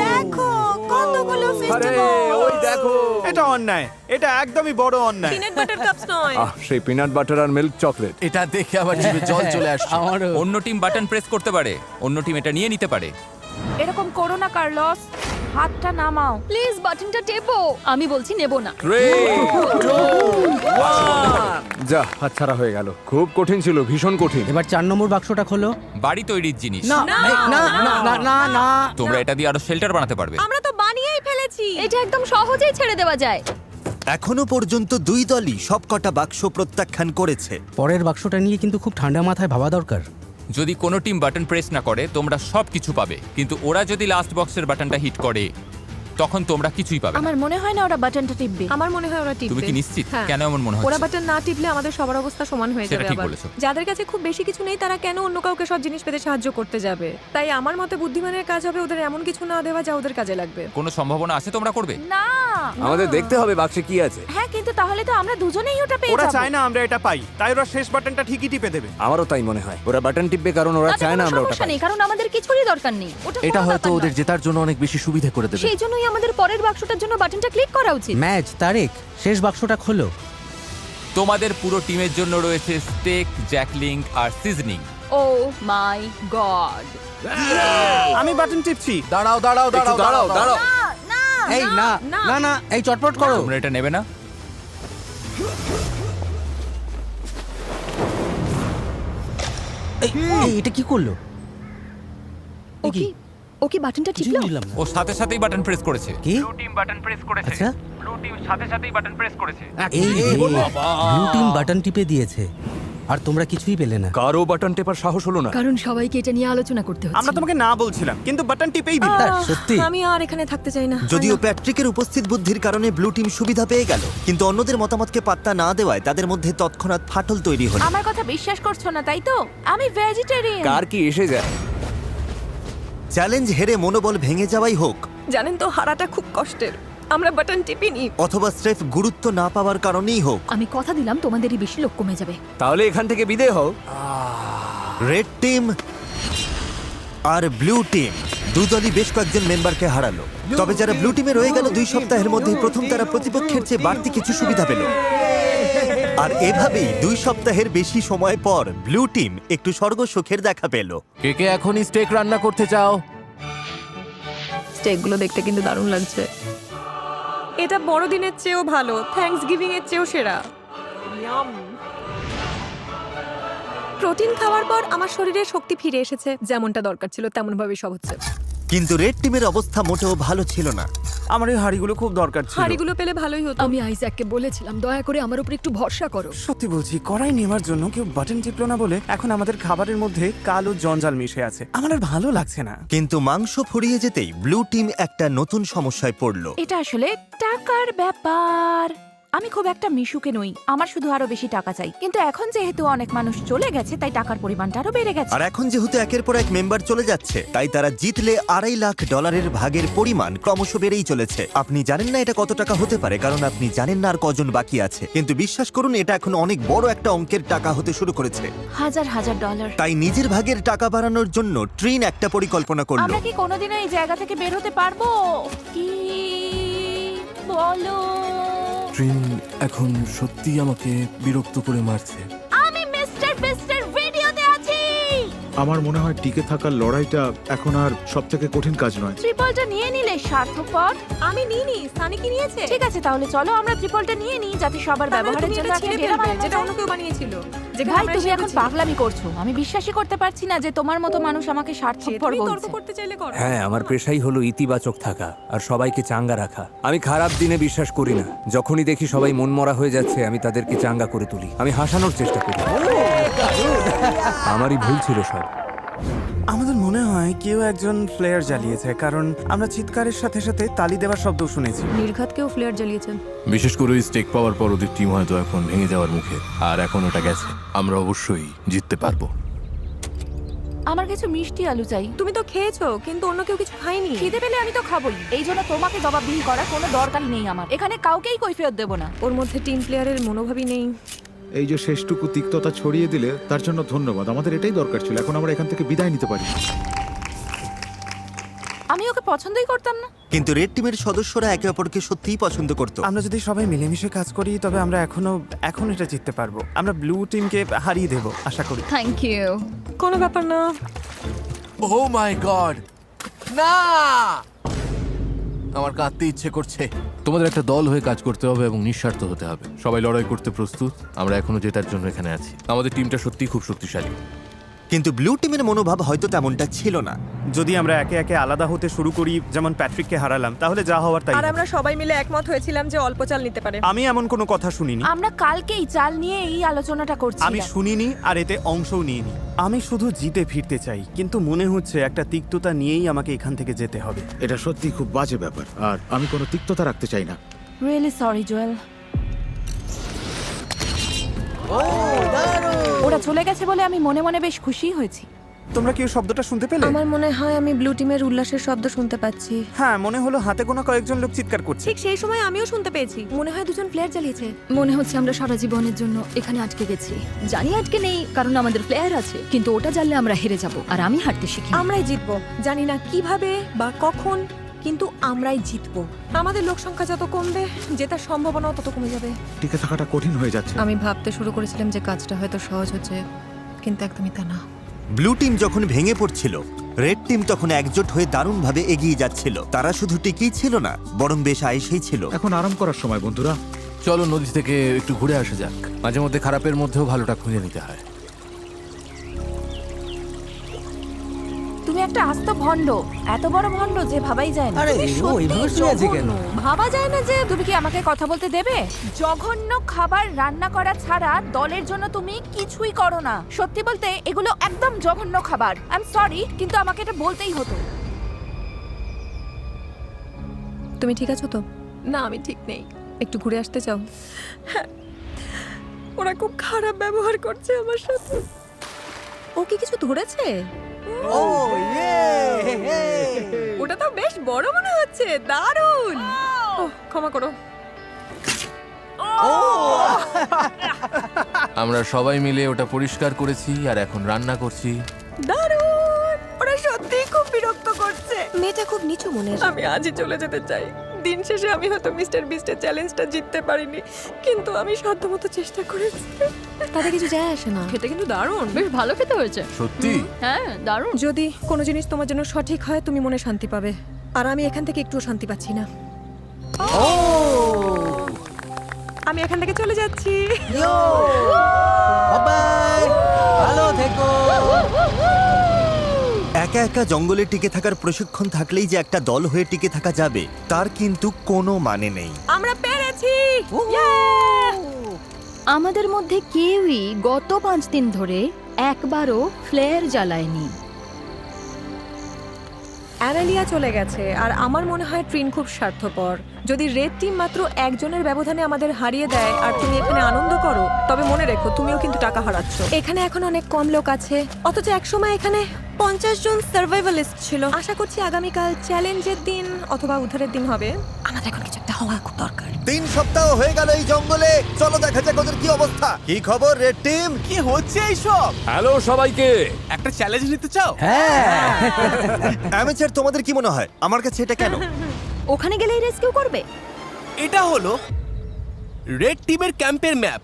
দেখো কতগুলো ফেস্টিভ্যাল। ওই দেখো। এটা অন্যায়, এটা একদমই বড় অন্যায়। পিনাট বাটার কাপস নয়। সেই পিনাট বাটার আর মিল্ক চকলেট। এটা দেখে আমার জিভে জল চলে আসছে। আমারও। অন্য টিম বাটন প্রেস করতে পারে, অন্য টিম এটা নিয়ে নিতে পারে। এরকম করো না কার্লস, হাতটা নামাও প্লিজ। বাটনটা টেপো। আমি বলছি নেব না। যা, হাতছাড়া হয়ে গেল। খুব কঠিন ছিল, ভীষণ কঠিন। এবার 4 নম্বর বাক্সটা খোলো। বাড়ি তৈরির জিনিস। না না না না না না। তোমরা এটা দিয়ে আরো শেল্টার বানাতে পারবে। আমরা তো বানিয়েই ফেলেছি। এটা একদম সহজেই ছেড়ে দেওয়া যায়। এখনো পর্যন্ত দুই দলই সবকটা বাক্স প্রত্যাখ্যান করেছে। পরের বাক্সটা নিয়ে কিন্তু খুব ঠান্ডা মাথায় ভাবা দরকার। যদি কোনো টিম বাটন প্রেস না করে তোমরা সব কিছু পাবে, কিন্তু ওরা যদি লাস্ট বক্সের বাটনটা হিট করে তখন তোমরা কিছুই পাবে না। আমার মনে হয় না ওরা বাটনটা টিপবে। আমার মনে হয় ওরা টিপবে। তুমি কি নিশ্চিত? হ্যাঁ। কেন এমন মনে ওরা হচ্ছে? বাটন না টিপলে আমাদের সবার অবস্থা সমান হয়ে সেটা যাবে। ঠিক আবার বলেছো। যাদের কাছে খুব বেশি কিছু নেই তারা কেন অন্য কাউকে সব জিনিস পেতে সাহায্য করতে যাবে? তাই আমার মতে বুদ্ধিমানের কাজ হবে ওদের এমন কিছু না দেওয়া যা ওদের কাজে লাগবে। কোনো সম্ভাবনা আছে তোমরা করবে? না। আমাদের দেখতে হবে বাক্সে কি আছে। হ্যাঁ, কিন্তু তাহলে তো আমরা দুজনেই ওটা পেয়ে ওরা যাব। চায় না আমরা এটা পাই, তাই ওরা শেষ বাটনটা ঠিকই টিপে দেবে। আমারও তাই মনে হয়। ওরা বাটন টিপবে কারণ ওরা তাতে চায় না কোনো আমরা ওটা সমস্যা পাই। নেই, কারণ আমাদের কিছুরই দরকার নেই। ওটা এটা কোনো হয়তো ব্যাপার ওদের নয়। জেতার জন্য অনেক বেশি সুবিধা করে দেবে। সেই জন্যই আমাদের পরের বাক্সটার জন্য বাটনটা ক্লিক করা উচিত। ম্যাজ, তারেক, শেষ বাক্সটা খোলো। তোমাদের পুরো টিমের জন্য রয়েছে স্টেক, জ্যাকলিং আর সিজনিং। ও মাই গড। আমি বাটন টিপছি। দাঁড়াও দাঁড়াও দাঁড়াও দাঁড়াও দাঁড়াও। না না। এই না না না এই চটপট করো। তোমরা এটা নেবে না? এটা কি করলো? ও কি বাটনটা টিপলো? ও সাথে সাথেই বাটন প্রেস করেছে। কি? ব্লু টিম বাটন প্রেস করেছে। আচ্ছা, ব্লু টিম সাথে সাথেই বাটন প্রেস করেছে। এই ব্লু টিম বাটন টিপে দিয়েছে আর তোমরা কিছুই পেলে না। কারো বাটন টেপার সাহস হলো না। কারণ সবাইকে এটা নিয়ে আলোচনা করতে হচ্ছে। আমরা তোমাকে না বলছিলাম, কিন্তু বাটন টিপেই দিল। সত্যি? আমি আর এখানে থাকতে চাই না। যদিও প্যাট্রিকের উপস্থিত বুদ্ধির কারণে ব্লু টিম সুবিধা পেয়ে গেল, কিন্তু অন্যদের মতামতকে পাত্তা না দেওয়ায় তাদের মধ্যে তৎক্ষণাৎ ফাটল তৈরি হলো। আমার কথা বিশ্বাস করছো না তাই তো? আমি ভেজিটেরিয়ান। কার কি এসে যায়? চ্যালেঞ্জ হেরে মনোবল ভেঙে যাওয়াই হোক, জানেন তো হারাটা খুব কষ্টের। আমরা বাটন টিপিনি। অথবা স্রেফ গুরুত্ব না পাওয়ার কারণেই হোক, আমি কথা দিলাম তোমাদেরই বেশি লোক কমে যাবে। তাহলে এখান থেকে বিদায় হও। রেড টিম আর ব্লু টিম দুদলই বেশ কয়েকজন মেম্বারকে হারালো। তবে যারা ব্লু টিমে রয়ে গেল 2 সপ্তাহের মধ্যে প্রথম তারা প্রতিপক্ষের চেয়ে বাড়তি কিছু সুবিধা পেল। আর এভাবেই 2 সপ্তাহের বেশি সময় পর ব্লু টিম একটু স্বর্গ সুখের দেখা পেল। কে কে এখনই স্টেক রান্না করতে চাও? স্টেকগুলো দেখতে কিন্তু দারুণ লাগছে। এটা বড়দিনের চেয়েও ভালো, থ্যাঙ্কস গিভিং এর চেয়েও সেরা। প্রোটিন খাওয়ার পর আমার শরীরে শক্তি ফিরে এসেছে, যেমনটা দরকার ছিল তেমন ভাবে সব হচ্ছে। কিন্তু রেড টিমের অবস্থা মোটেও ভালো ছিল না। আমার এই হাড়িগুলো খুব দরকার ছিল। হাড়িগুলো পেলে ভালোই হতো। আমি আইজ্যাককে বলেছিলাম দয়া করে আমার উপর একটু ভরসা করো। সত্যি বলছি, কড়াই নেওয়ার জন্য কেউ বাটন টিপলো না বলে এখন আমাদের খাবারের মধ্যে কালো জঞ্জাল মিশে আছে। আমার আর ভালো লাগছে না। কিন্তু মাংস ফুরিয়ে যেতেই ব্লু টিম একটা নতুন সমস্যায় পড়ল। এটা আসলে টাকার ব্যাপার। আমি খুব একটা মিশুকে নই, আমার শুধু আরো বেশি টাকা চাই। কিন্তু এখন যেহেতু অনেক মানুষ চলে গেছে তাই টাকার পরিমাণটা আরো বেড়ে গেছে। আর এখন যেহেতু একের পর এক মেম্বার চলে যাচ্ছে, তাই তারা জিতলে $2.5 লাখ ভাগের পরিমাণ ক্রমশ বেড়েই চলেছে। আপনি জানেন না এটা কত টাকা হতে পারে, কারণ আপনি জানেন না আর কজন বাকি আছে। কিন্তু বিশ্বাস করুন, এটা এখন অনেক বড় একটা অঙ্কের টাকা হতে শুরু করেছে। হাজার হাজার ডলার। তাই নিজের ভাগের টাকা বাড়ানোর জন্য ট্রিন একটা পরিকল্পনা করলো। আমরা কি কোনোদিনও এই জায়গা থেকে বের হতে পারবো? কি বলো? ট্রিন এখন সত্যি আমাকে বিরক্ত করে মারছে। আমি মিস্টার বিস্টের ভিডিওতে আছি। আমার মনে হয় টিকে থাকার লড়াইটা এখন আর সবথেকে কঠিন কাজ নয়। ট্রিপলটা নিয়ে নিলে স্বার্থপর। আমি নিইনি, সানি কি নিয়েছে? ঠিক আছে, তাহলে চলো আমরা ট্রিপলটা নিয়ে নিই যাতে সবার ব্যবহারের জন্য একটা ডেরা বানানো যেটা যায়। অন্য কেউ বানিয়েছিল। ভাই তুমি এখন পাগলামি করছো। আমি বিশ্বাসই করতে পারছি না যে তোমার মতো মানুষ আমাকে স্বার্থপর তর্ক বলছে। করতে চাইলে করো। হ্যাঁ, আমার পেশাই হলো ইতিবাচক থাকা আর সবাইকে চাঙ্গা রাখা। আমি খারাপ দিনে বিশ্বাস করি না। যখনই দেখি সবাই মনমরা হয়ে যাচ্ছে, আমি তাদেরকে চাঙ্গা করে তুলি। আমি হাসানোর চেষ্টা করি। আমারই ভুল ছিল সব। আমাদের মনে হয় কেউ একজন ফ্লেয়ার জ্বালিয়েছে, কারণ আমরা চিৎকারের সাথে সাথে তালি দেওয়ার শব্দ শুনেছি। নির্ঘাতকেও ফ্লেয়ার জ্বালিয়েছেন। বিশেষ করে ওই স্টেক পাওয়ার পর ওদের টিম হয়তো এখন ভেঙে যাওয়ার মুখে, আর এখন ওটা গেছে। আমরা অবশ্যই জিততে পারবো। আমার কিছু মিষ্টি আলু চাই। তুমি তো খেয়েছো, কিন্তু অন্য কেউ কিছু খায়নি। খিদে পেলে আমি তো খাবোই। এই জন্য তোমাকে জবাবদিহি করার কোনো দরকারই নেই আমার। এখানে কাউকেই কৈফিয়ত দেব না। ওর মধ্যে টিম প্লেয়ারের মনোভাবই নেই। এই যে শেষটুকু তিক্ততা ছড়িয়ে দিলে তার জন্য ধন্যবাদ। আমাদের এটাই দরকার ছিল। এখন আমরা এখান থেকে বিদায় নিতে পারি। আমি ওকে পছন্দই করতাম না। কিন্তু রেড টিমের সদস্যরা একে অপরকে সত্যিই পছন্দ করত। আমরা যদি সবাই মিলেমিশে কাজ করি, তবে আমরা এখন এটা জিততে পারবো। আমরা ব্লু টিমকে হারিয়ে দেব আশা করি। Thank you. কোনো ব্যাপার না। ও মাই গড, না! আমার কাঁদতে ইচ্ছে করছে। তোমাদের একটা দল হয়ে কাজ করতে হবে এবং নিঃস্বার্থ হতে হবে। সবাই লড়াই করতে প্রস্তুত। আমরা এখনো জেতার জন্য এখানে আছি। আমাদের টিমটা সত্যিই খুব শক্তিশালী। কিন্তু ব্লু টিমের মনোভাব হয়তো তেমনটা ছিল না। যদি আমরা একে একে আলাদা হতে শুরু করি, যেমন প্যাট্রিককে হারালাম, তাহলে যা হওয়ার তাই আর হবে। আমরা সবাই মিলে একমত হয়েছিলাম যে অল্প চাল নিতে পারে। আমি এমন কোনো কথা শুনিনি। আমরা কালকেই চাল নিয়ে এই আলোচনাটা করছি। আমি শুনিনি আর এতে অংশও নিইনি। আমি শুধু জিতে ফিরতে চাই, কিন্তু মনে হচ্ছে একটা তিক্ততা নিয়েই আমাকে এখান থেকে যেতে হবে। এটা সত্যি খুব বাজে ব্যাপার, আর আমি কোনো তিক্ততা রাখতে চাই না। Really sorry Joel. ওরা চলে গেছে বলে আমি মনে মনে বেশ খুশি হয়েছি। তোমরা কি ওই শব্দটা শুনতে পেলে? আমার মনে হয় আমি ব্লু টিমের উল্লাসের শব্দ শুনতে পাচ্ছি। হ্যাঁ, মনে হলো হাতে গোনা কয়েকজন লোক চিৎকার করছে। ঠিক সেই সময় আমিও শুনতে পেয়েছি। মনে হয় দুজন প্লেয়ার জ্বালিয়েছে। মনে হচ্ছে আমরা সারা জীবনের জন্য এখানে আটকে গেছি। জানি আটকে নেই, কারণ আমাদের প্লেয়ার আছে, কিন্তু ওটা জানলে আমরা হেরে যাব, আর আমি হারতে শিখি। আমরাই জিতবো, জানি না কিভাবে বা কখন, কিন্তু আমরাই জিতবো। আমাদের লোক সংখ্যা যত কমবে, জেতার সম্ভাবনাও তত কমে যাবে। টিকে থাকাটা কঠিন হয়ে যাচ্ছে। আমি ভাবতে শুরু করেছিলাম যে কাজটা হয়তো সহজ হচ্ছে, কিন্তু একদমই তা না। ব্লু টিম যখন ভেঙে পড়ছিল, রেড টিম তখন একজোট হয়ে দারুণভাবে এগিয়ে যাচ্ছিল। তারা শুধু টিকেই ছিল না, বরং বেশ আয়েসেই ছিল। এখন আরাম করার সময় বন্ধুরা। চলো নদী থেকে একটু ঘুরে আসা যাক। মাঝে মধ্যে খারাপের মধ্যেও ভালোটা খুঁজে নিতে হয়। তুমি একটা আস্ত ভণ্ড, এত বড় ভণ্ড যে ভাবাই যায় না। আরে, তুমি ও সত্যিই এইভাবে শুয়ে আছে কেন? জঘন্য। ভাবা যায় না যে তুমি কি আমাকে কথা বলতে দেবে? জঘন্য খাবার রান্না করা ছাড়া দলের জন্য তুমি কিছুই করো না। সত্যি বলতে এগুলো একদম জঘন্য খাবার। আই এম সরি, কিন্তু আমাকে এটা বলতেই হতো। তুমি ঠিক আছো তো? না, আমি ঠিক নেই। একটু ঘুরে আসতে চাও? হ্যাঁ, ওরা খুব খারাপ ব্যবহার করছে আমার সাথে। ও কি কিছু ধরেছে? ওটা তো বেশ বড় মনে হচ্ছে, দারুণ। ওহ, ক্ষমা করো। আমরা সবাই মিলে ওটা পরিষ্কার করেছি আর এখন রান্না করছি। দারুণ! ওরা সত্যিই খুব বিরক্ত করছে। মেয়েটা খুব নিচু মনের। আমি আজই চলে যেতে চাই। দিন শেষে আমি হয়তো মিস্টার বিস্টের চ্যালেঞ্জটা জিততে পারিনি, কিন্তু আমি সাধ্যমতো চেষ্টা করেছি। তাতে কিছু যায় আসে না। খেতে কিন্তু দারুণ। বেশ ভালো খেতে হয়েছে। সত্যি? হ্যাঁ, দারুণ। যদি কোনো জিনিস তোমার জন্য সঠিক হয়, তুমি মনে শান্তি পাবে। আর আমি এখান থেকে একটুও শান্তি পাচ্ছি না। আমি এখান থেকে চলে যাচ্ছি। ভালো থেকো। একা একা জঙ্গলে টিকে থাকার প্রশিক্ষণ থাকলেই যে একটা দল হয়ে টিকে থাকা যাবে তার কিন্তু কোনো মানে নেই। আমরা পেরেছি। আমাদের মধ্যে কেউই গত 5 দিন ধরে একবারও ফ্লেয়ার জ্বালায়নি। অ্যানালিয়া চলে গেছে, আর আমার মনে হয় ট্রিন খুব স্বার্থপর। যদি রেড টিম মাত্র একজনের ব্যবধানে আমাদের হারিয়ে দেয় আর তুমি এখানে আনন্দ করো, তবে মনে রেখো তুমিও কিন্তু টাকা হারাচ্ছ। এখানে এখন অনেক কম লোক আছে, অথচ একসময় এখানে 50 জন সার্ভাইভালিস্ট ছিল। আশা করছি আগামীকাল চ্যালেঞ্জের দিন অথবা উদ্ধারের দিন হবে। আমাদের এখন কিছু একটা হওয়া খুব দরকার। 3 সপ্তাহ হয়ে গেল এই জঙ্গলে। চলো দেখা যাক ওদের কি অবস্থা। কি খবর রেড টিম? কি হচ্ছে এইসব? হ্যালো সবাইকে। একটা চ্যালেঞ্জ নিতে চাও? অ্যামেচার, তোমাদের কি মনে হয় আমার কাছে এটা কেন? ওখানে গেলেই রেস্কিউ করবে? এটা হলো রেড টিমের ক্যাম্পের ম্যাপ।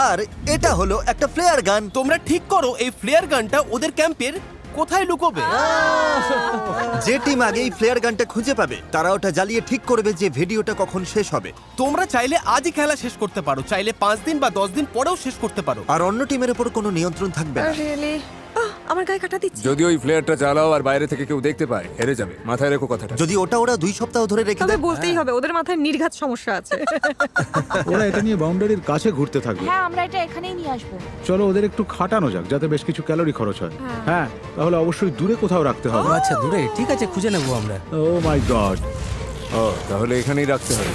আর এটা হলো একটা ফ্লেয়ার গান। তোমরা ঠিক করো এই ফ্লেয়ার গানটা ওদের ক্যাম্পের কোথায় লুকোবে। যে টিম আগে এই ফ্লেয়ার গানটা খুঁজে পাবে তারা ওটা জ্বালিয়ে ঠিক করবে যে ভিডিওটা কখন শেষ হবে। তোমরা চাইলে আজই খেলা শেষ করতে পারো, চাইলে 5 দিন বা 10 দিন পরেও শেষ করতে পারো। আর অন্য টিমের উপর কোনো নিয়ন্ত্রণ থাকবে না। রিয়েলি আমার গায়ে কাটা দিচ্ছে। যদি ওই ফ্লেয়ারটা চালাও আর বাইরে থেকে কেউ দেখতে পায়, হেরে যাবে। মাথায় রেখো কথাটা। যদি ওটা ওরা 2 সপ্তাহ ধরে রেখে তবে দেয়, বলতেই হবে ওদের মাথায় নির্ঘাত সমস্যা আছে। ওরা এটা নিয়ে বাউন্ডারির কাছে ঘুরতে থাকবে। হ্যাঁ, আমরা এটা এখানেই নিয়ে আসবো। চলো ওদের একটু খাটানো যাক, যাতে বেশ কিছু ক্যালোরি খরচ হয়। হ্যাঁ, তাহলে অবশ্যই দূরে কোথাও রাখতে হবে। আচ্ছা, দূরে? ঠিক আছে, খুঁজে নেবো আমরা। ও মাই গড। ও, তাহলে এখানেই রাখতে হবে।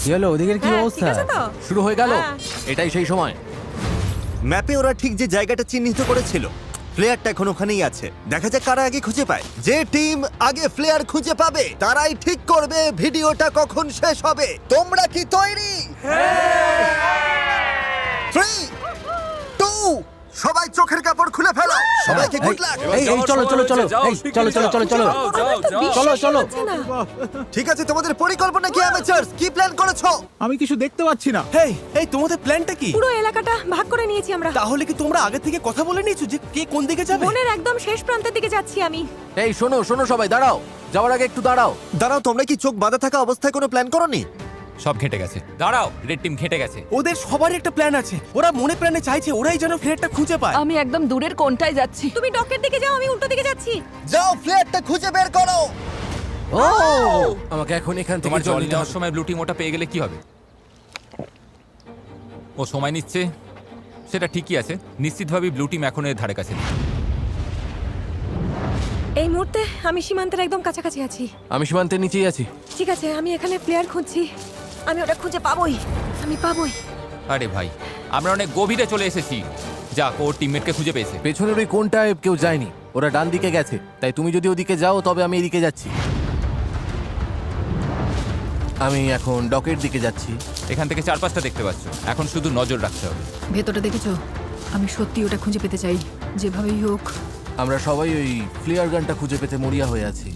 কি হলো, ওদিকের কি হ্যাঁ, অবস্থা? ঠিক আছে তো? শুরু হয়ে গেল। হ্যাঁ। এটাই সেই সময়। ম্যাপে ওরা ঠিক যে জায়গাটা চিহ্নিত করেছিল, ফ্লেয়ারটা এখন ওখানেই আছে। দেখা যাক কারা আগে খুঁজে পায়। যে টিম আগে ফ্লেয়ার খুঁজে পাবে তারাই ঠিক করবে ভিডিওটা কখন শেষ হবে। তোমরা কি তৈরি? 3, 2, সবাই চোখের কাপড় খুলে ফেলো। সবাইকে গুড লাক। এই চলো চলো চলো, এই চলো চলো চলো চলো চলো চলো। ঠিক আছে, তোমাদের পরিকল্পনা কি অ্যামেচারস? কি প্ল্যান করেছো? আমি কিছু দেখতে পাচ্ছি না। হেই, এই তোমাদের প্ল্যানটা কি? পুরো এলাকাটা ভাগ করে নিয়েছি আমরা। তাহলে কি তোমরা আগে থেকে কথা বলে নিয়েছো যে কে কোন দিকে যাবে? বনের একদম শেষ প্রান্তের দিকে যাচ্ছি আমি। এই শোনো শোনো সবাই, দাঁড়াও। যাওয়ার আগে একটু দাঁড়াও। দাঁড়াও, তোমরা কি চোখ বাঁধা থাকা অবস্থায় কোনো প্ল্যান করোনি? সব ঘেটে গেছে। দাঁড়াও, রেড টিম ঘেটে গেছে। ওদের সবারই একটা প্ল্যান আছে। ওরা মনে প্রাণে চাইছে ওরাই যেন ফ্লেয়ারটা খুঁজে পায়। আমি একদম দূরের কোণটায় যাচ্ছি। তুমি ডকের দিকে যাও, আমি উল্টো দিকে যাচ্ছি। যাও, ফ্লেয়ারটা খুঁজে বের করো। ও, আমাকে এখন এখান থেকে তোমার জল নিতে নেওয়ার হবে। সময় ব্লু টিম ওটা পেয়ে গেলে কি হবে? ও সময় নিচ্ছে, সেটা ঠিকই আছে। নিশ্চিতভাবেই ব্লু টিম এখন এর ধারে কাছে নেই। এই মুহূর্তে আমি সীমান্তের একদম কাছাকাছি আছি। আমি সীমান্তের নিচেই আছি। ঠিক আছে, আমি এখানে প্লেয়ার খুঁজছি। আমি ওটা খুঁজে পাবোই, আমি পাবোই। আরে ভাই, আমরা অনেক গভীরে চলে এসেছি। যাক, ওর টিমমেটকে খুঁজে পেয়েছে। পেছনের ওই কোণটায় কেউ যায়নি, ওরা ডান দিকে গেছে। তাই তুমি যদি ওদিকে যাও তবে আমি এদিকে যাচ্ছি। আমি এখন ডকের দিকে যাচ্ছি। এখান থেকে 4-5টা দেখতে পাচ্ছ। এখন শুধু নজর রাখতে হবে। ভেতরটা দেখেছো? আমি সত্যি ওটা খুঁজে পেতে চাই, যেভাবেই হোক। আমরা সবাই ওই ফ্লেয়ার গানটা খুঁজে পেতে মরিয়া হয়ে আছি।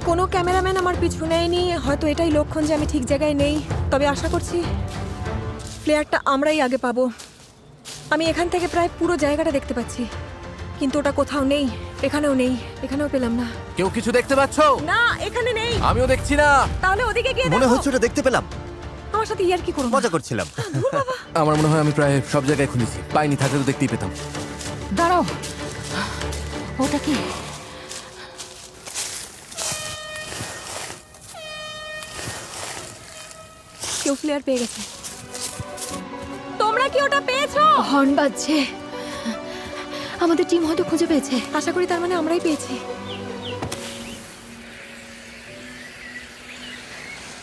কোনো ক্যামেরাম্যান আমার পিছু নেয়নি। হয়তো এটাই লক্ষণ যে আমি ঠিক জায়গায় নেই। তবে আশা করছি প্লেয়ারটা আমরাই আগে পাবো। আমি এখান থেকে প্রায় পুরো জায়গাটা দেখতে পাচ্ছি, কিন্তু ওটা কোথাও নেই, এখানেও নেই, এখানেও পেলাম না। কেউ কিছু দেখতে পাচ্ছো? না, এখানে নেই। আমিও দেখছি না। তাহলে ওদিকে গিয়ে মনে দেখো। হচ্ছে ওটা দেখতে পেলাম। আমার সাথে ইয়ার কি করো? মজা করছিলাম। আমার মনে হয় আমি প্রায় সব জায়গায় খুঁজেছি, পাইনি, থাকলে তো দেখতেই পেতাম। দাঁড়াও, ওটা কি? কেউ ফ্লেয়ার পেয়ে গেছে। তোমরা কি ওটা পেয়েছো? হর্ন বাজছে, আমাদের টিম হয়তো খুঁজে পেয়েছে। আশা করি তার মানে আমরাই পেয়েছি।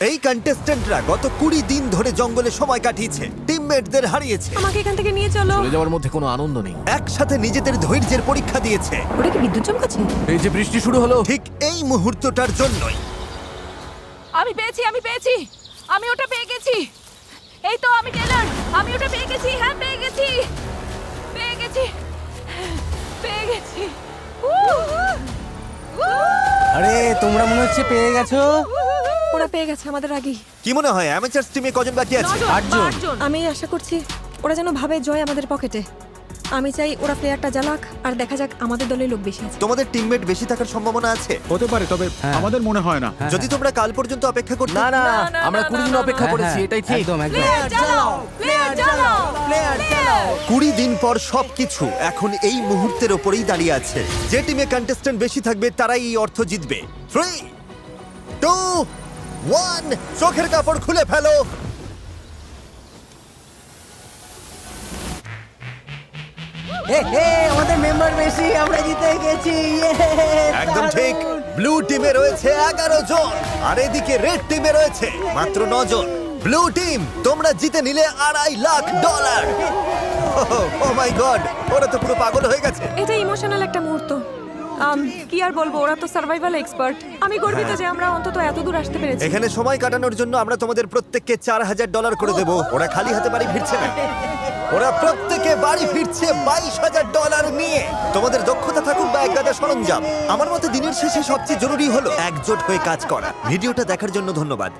এই কন্টেস্ট্যান্টরা গত 20 দিন ধরে জঙ্গলে সময় কাটিয়েছে, টিমমেটদের হারিয়েছে, আমাকে এখান থেকে নিয়ে চলো। চলে যাওয়ার মধ্যে কোনো আনন্দ নেই। একসাথে নিজেদের ধৈর্যের পরীক্ষা দিয়েছে। ওটা কি বিদ্যুৎ চমকাচ্ছে? এই যে বৃষ্টি শুরু হলো, ঠিক এই মুহূর্তটার জন্যই। আমি পেয়েছি, আমি পেয়েছি, আমি ওটা পেয়ে গেছি। এই তো আমি টেলর, আমি ওটা পেয়ে গেছি। হ্যাঁ, পেয়ে গেছি, পেয়ে গেছি, পেয়ে গেছি। আরে তোমরা মনে হচ্ছে পেয়ে গেছো। ওরা পেয়ে গেছে আমাদের আগেই। কি মনে হয় অ্যামেচারস টিমে কজন বাকি আছে? 8 জন। আমি আশা করছি ওরা যেন ভাবে জয় আমাদের পকেটে। আমি চাই ওরা প্লেয়ারটা জ্বালাক আর দেখা যাক আমাদের দলে লোক বেশি আছে। তোমাদের টিমমেট বেশি থাকার সম্ভাবনা আছে? হতে পারে, তবে আমাদের মনে হয় না। যদি তোমরা কাল পর্যন্ত অপেক্ষা করতে। না না, আমরা 20 দিন অপেক্ষা করেছি, এটাই ঠিক। একদম একদম। প্লেয়ার চালাও, প্লেয়ার চালাও, প্লেয়ার চালাও। 20 দিন পর সবকিছু এখন এই মুহূর্তের ওপরেই দাঁড়িয়ে আছে। যে টিমে কন্টেস্ট্যান্ট বেশি থাকবে তারাই এই অর্থ জিতবে। 3, 2, 1, চোখের কাপড় খুলে ফেলো। আমাদের মেম্বার বেশি, আমরা জিতে গেছি। একদম ঠিক। ব্লু টিমে রয়েছে 11 জন আর এদিকে রেড টিমে রয়েছে মাত্র 9 জন। ব্লু টিম, তোমরা জিতে নিলে $2.5 লাখ। ও মাই গড, ওরা তো পুরো পাগল হয়ে গেছে। এটা ইমোশনাল একটা মুহূর্ত। কি আর বলবো, ওরা তো সার্ভাইভাল এক্সপার্ট। আমি গর্বিত যে আমরা অন্তত এত দূর আসতে পেরেছি। এখানে সময় কাটানোর জন্য আমরা তোমাদের প্রত্যেককে $4,000 করে দেবো। ওরা খালি হাতে বাড়ি ফিরছে না, ওরা প্রত্যেকে বাড়ি ফিরছে $22,000 নিয়ে। তোমাদের দক্ষতা থাকুক বা একগাদা সরঞ্জাম, আমার মতে দিনের শেষে সবচেয়ে জরুরি হলো একজোট হয়ে কাজ করা। ভিডিওটা দেখার জন্য ধন্যবাদ।